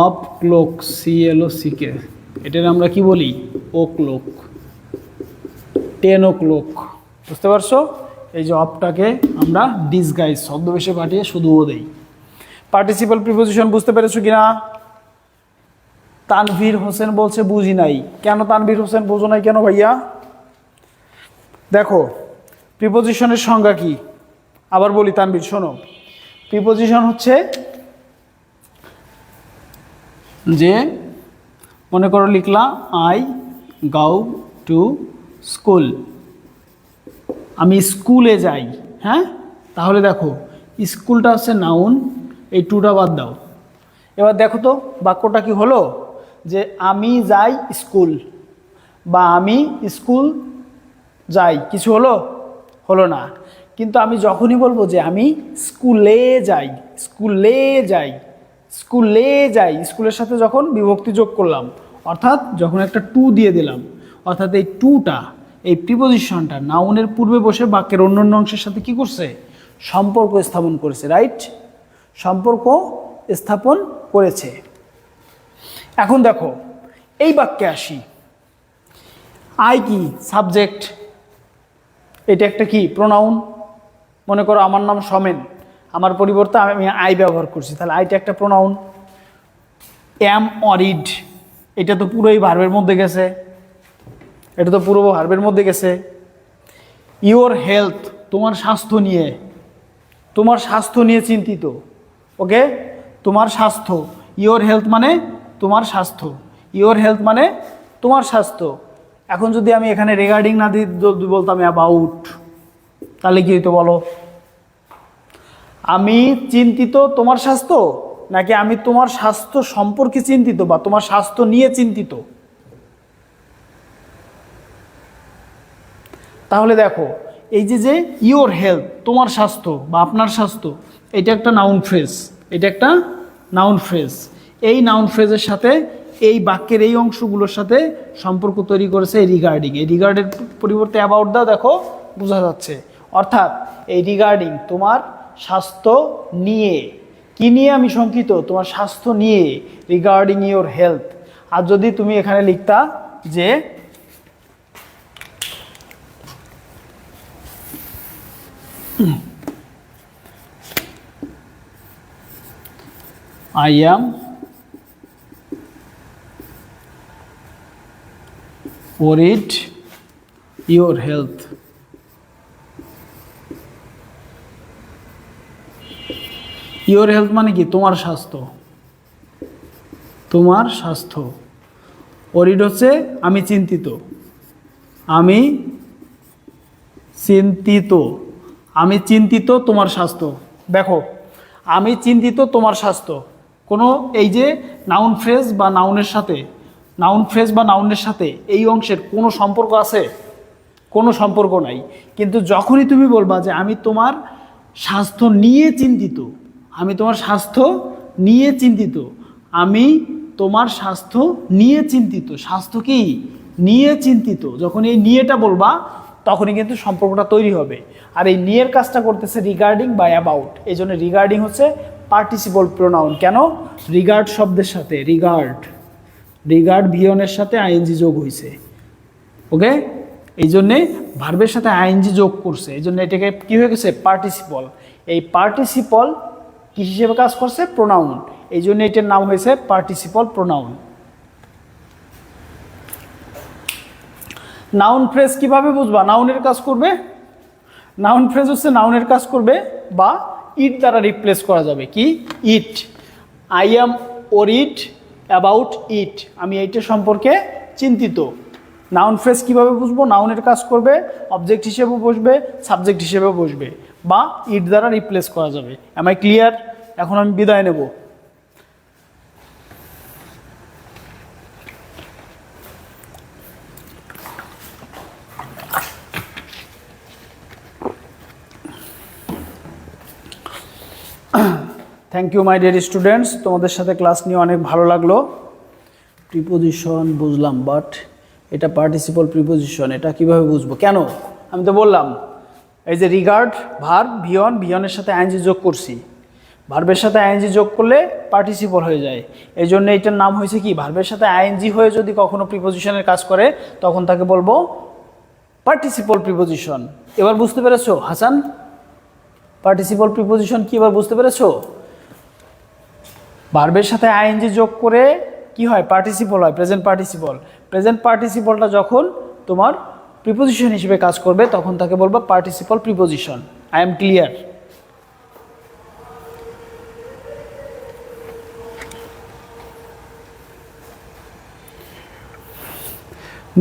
অফ ক্লোক, CLOCK, এটার আমরা কি বলি? ও ক্লোক। 10 o'clock। বুঝতে পারছো? এই যে অফটাকে আমরা ডিসগাইজ, ছদ্মবেশে পাঠিয়ে শুধু ও দেই। পার্টিসিপল প্রিপোজিশন বুঝতে পেরেছো কিনা? তানভীর হোসেন বলছে বুঝি নাই। কেন তানভীর হোসেন বোঝো নাই কেন ভাইয়া? দেখো প্রিপোজিশনের সংজ্ঞা কি, আবার বলি তানভীর শোনো। প্রিপোজিশন হচ্ছে যে মনে করো লিখলা আই গো টু স্কুল, আমি স্কুলে যাই। হ্যাঁ, তাহলে দেখো স্কুলটা হচ্ছে নাউন, এই টুটা বাদ দাও। এবার দেখো তো বাক্যটা কি হলো? যে আমি যাই স্কুল বা আমি স্কুল যাই, কিছু হলো? হলো না। কিন্তু আমি যখনই বলবো যে আমি স্কুলে যাই, স্কুলের সাথে যখন বিভক্তি যোগ করলাম, অর্থাৎ যখন একটা টু দিয়ে দিলাম, অর্থাৎ এই টুটা, এই প্রিপোজিশনটা নাউনের পূর্বে বসে বাক্যের অন্যান্য অংশের সাথে কি করছে, সম্পর্ক স্থাপন করেছে, রাইট, সম্পর্ক স্থাপন করেছে। এখন দেখো এই বাক্যে আসি, আই কি সাবজেক্ট, এটা একটা কি প্রোনাউন। মনে করো আমার নাম সমেন, আমার পরিবর্তে আমি আই ব্যবহার করছি, তাহলে আইটা একটা প্রোনাউন। অ্যাম অরিড, এটা তো পুরোই ভার্বের মধ্যে গেছে, এটা তো পুরো ভার্বের মধ্যে গেছে। ইওর হেলথ, তোমার স্বাস্থ্য নিয়ে, তোমার স্বাস্থ্য নিয়ে চিন্তিত, ওকে, তোমার স্বাস্থ্য। ইওর হেলথ মানে তোমার স্বাস্থ্য, ইওর হেলথ মানে তোমার স্বাস্থ্য। এখন যদি আমি এখানে রিগার্ডিং না দিয়ে যদি বলতাম অ্যাবাউট, তাহলে কি হইতো বলো? আমি চিন্তিত তোমার স্বাস্থ্য, নাকি আমি তোমার স্বাস্থ্য সম্পর্কে চিন্তিত বা তোমার স্বাস্থ্য নিয়ে চিন্তিত? তাহলে দেখো এই যে ইওর হেলথ, তোমার স্বাস্থ্য বা আপনার স্বাস্থ্য, এটা একটা নাউন ফ্রেজ, এটা একটা নাউন ফ্রেজ। এই নাউন ফ্রেজের সাথে এই বাক্যের এই অংশগুলোর সাথে সম্পর্ক তৈরি করেছে এই রিগার্ডিং। এই রিগার্ডের পরিবর্তে অ্যাবাউট দাও, দেখো বোঝা যাচ্ছে। অর্থাৎ এই রিগার্ডিং তোমার স্বাস্থ্য নিয়ে, কি নিয়ে আমি শঙ্কিত, তোমার স্বাস্থ্য নিয়ে, রিগার্ডিং ইওর হেলথ। আর যদি তুমি এখানে লিখতা যে I am worried your health, your health মানে কি তোমার স্বাস্থ্য, তোমার স্বাস্থ্য। worried হচ্ছে আমি চিন্তিত, আমি চিন্তিত, আমি চিন্তিত তোমার স্বাস্থ্য। দেখো আমি চিন্তিত তোমার স্বাস্থ্য, কোনো এই যে নাউন ফ্রেজ বা নাউনের সাথে, নাউন ফ্রেজ বা নাউনের সাথে এই অংশের কোনো সম্পর্ক আছে? কোনো সম্পর্ক নাই। কিন্তু যখনই তুমি বলবা যে আমি তোমার স্বাস্থ্য নিয়ে চিন্তিত, আমি তোমার স্বাস্থ্য নিয়ে চিন্তিত, আমি তোমার স্বাস্থ্য নিয়ে চিন্তিত, স্বাস্থ্য কি নিয়ে চিন্তিত, যখন এই নিয়েটা বলবা তখনই কিন্তু সম্পর্কটা তৈরি হবে। আর এই নিয়ের কাজটা করতেছে রিগার্ডিং বা অ্যাবাউট। এই জন্য রিগার্ডিং হচ্ছে পার্টিসিপল প্রোনাউন। কেন? রিগার্ড শব্দের সাথে, রিগার্ড, রিগার্ড ভিয়নের সাথে আইএনজি যোগ হয়েছে, ওকে, এই জন্যে ভার্বের সাথে আইএনজি যোগ করছে, এই জন্য এটাকে কী হয়ে গেছে, পার্টিসিপল। এই পার্টিসিপল কি হিসেবে কাজ করছে, প্রোনাউন, এই জন্য এটার নাম হয়েছে পার্টিসিপল প্রোনাউন। নাউন ফ্রেজ কিভাবে বুঝবা? নাউনের কাজ করবে, নাউন ফ্রেজ হচ্ছে নাউনের কাজ করবে বা ইট দ্বারা রিপ্লেস করা যাবে। কি? It. I am worried about it, আমি এইটা সম্পর্কে চিন্তিত। নাউন ফ্রেজ কিভাবে বুঝবো? নাউনের কাজ করবে, অবজেক্ট হিসেবেও বসবে, সাবজেক্ট হিসেবেও বসবে, বা ইট দ্বারা রিপ্লেস করা যাবে। Am I clear? এখন আমি বিদায় নেব। Thank you my dear students, তোমাদের সাথে ক্লাস নিয়ে অনেক ভালো লাগলো। প্রিপোজিশন বুঝলাম, বাট এটা পার্টিসিপল প্রিপোজিশন, এটা কিভাবে বুঝবো? কেন? আমি তো বললাম এই যে রিগার্ড ভার্ব ভিয়ন, ভিয়নের সাথে আইএনজি যোগ করছি, ভার্বের সাথে আইএনজি যোগ করলে পার্টিসিপল হয়ে যায়। এই জন্য এইটার নাম হয়েছে কি, ভার্বের সাথে আইএনজি হয়ে যদি কখনো প্রিপোজিশনের কাজ করে তখন তাকে বলবো পার্টিসিপল প্রিপোজিশন। এবার বুঝতে পেরেছো হাসান? পার্টিসিপল প্রিপোজিশন কি এবার বুঝতে পেরেছো? ভার্বের সাথে আইএনজি যোগ করে কি হয়, পার্টিসিপল হয়, প্রেজেন্ট পার্টিসিপল। প্রেজেন্ট পার্টিসিপলটা যখন তোমার প্রিপোজিশন হিসেবে কাজ করবে তখন তাকে বলবো participle preposition. I am clear?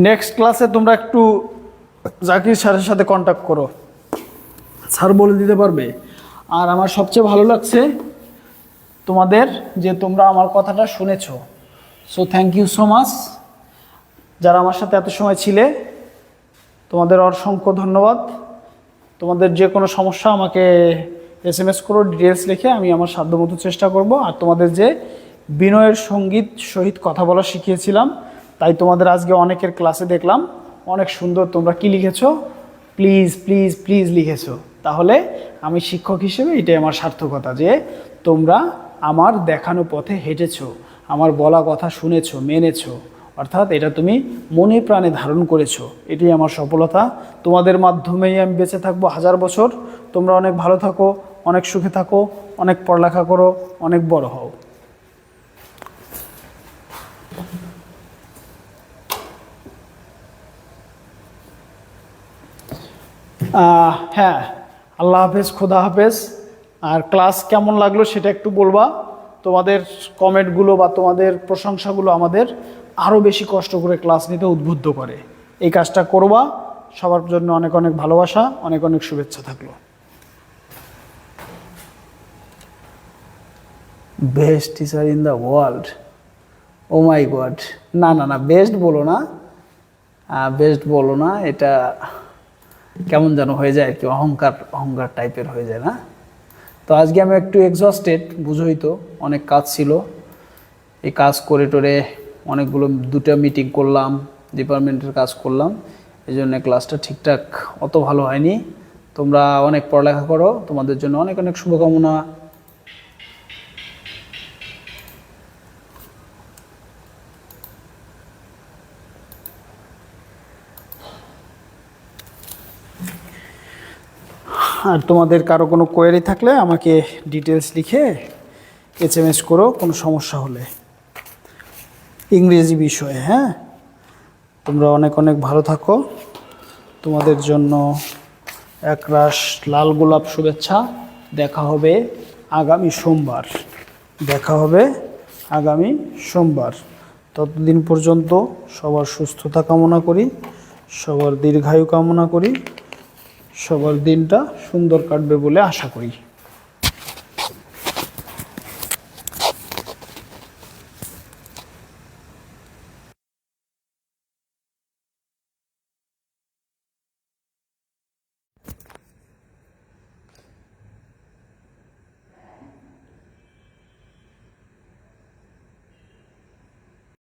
Next ক্লাসে তোমরা একটু জাকির স্যারের সাথে কন্ট্যাক্ট করো, স্যার বলে দিতে পারবে। আর আমার সবচেয়ে ভালো লাগছে তোমাদের যে তোমরা আমার কথাটা শুনেছো, so thank you so much. যারা আমার সাথে এত সময় ছিলে তোমাদের অসংখ্য ধন্যবাদ। তোমাদের যে কোনো সমস্যা আমাকে SMS করো, ডিটেলস লিখে, আমি আমার সাধ্যমতো চেষ্টা করব। আর তোমাদের যে বিনয়ের সহিত কথা বলা শিখিয়েছিলাম তাই তোমাদের আজকে অনেকের ক্লাসে দেখলাম অনেক সুন্দর তোমরা কি লিখেছো, প্লিজ প্লিজ প্লিজ লিখেছো। তাহলে আমি শিক্ষক হিসেবে এটাই আমার সার্থকতা যে তোমরা আমার দেখানো পথে হেঁটেছো, আমার বলা কথা শুনেছো, মেনেছো, অর্থাৎ এটা তুমি মনে প্রাণে ধারণ করেছো। এটাই আমার সফলতা। তোমাদের মাধ্যমেই আমি বেঁচে থাকবো 1000 বছর। তোমরা অনেক ভালো থাকো, অনেক সুখে থাকো, অনেক পড়ালেখা করো, অনেক বড় হও। হ্যাঁ, আল্লাহ হাফেজ, খোদা হাফেজ। আর ক্লাস কেমন লাগলো সেটা একটু বলবা। তোমাদের কমেন্টগুলো বা তোমাদের প্রশংসাগুলো আমাদের আরও বেশি কষ্ট করে ক্লাস নিতে উদ্বুদ্ধ করে। এই কাজটা করবা। সবার জন্য অনেক অনেক ভালোবাসা, অনেক অনেক শুভেচ্ছা থাকলো। Best teacher in the world, oh my God. না না না, বেস্ট বলো না, বেস্ট বলো না, এটা কেমন যেন হয়ে যায় আর কি, অহংকার অহংকার টাইপের হয়ে যায় না। তো আজকে আমি একটু এক্সস্টেড, বুঝোই তো, অনেক কাজ ছিল। এই কাজ করে টোরে অনেকগুলো 2টা মিটিং করলাম, ডিপার্টমেন্টের কাজ করলাম, এই জন্য ক্লাসটা ঠিকঠাক অত ভালো হয়নি। তোমরা অনেক পড়ালেখা করো, তোমাদের জন্য অনেক অনেক শুভকামনা। আর তোমাদের কারো কোনো কোয়েরি থাকলে আমাকে ডিটেলস লিখে SMS করো কোনো সমস্যা হলে, ইংরেজি বিষয়ে। হ্যাঁ, তোমরা অনেক অনেক ভালো থাকো। তোমাদের জন্য একরাশ লাল গোলাপ শুভেচ্ছা। দেখা হবে আগামী সোমবার, দেখা হবে আগামী সোমবার। ততদিন পর্যন্ত সবার সুস্থতা কামনা করি, সবার দীর্ঘায়ু কামনা করি, সবার দিনটা সুন্দর কাটবে বলে আশা করি।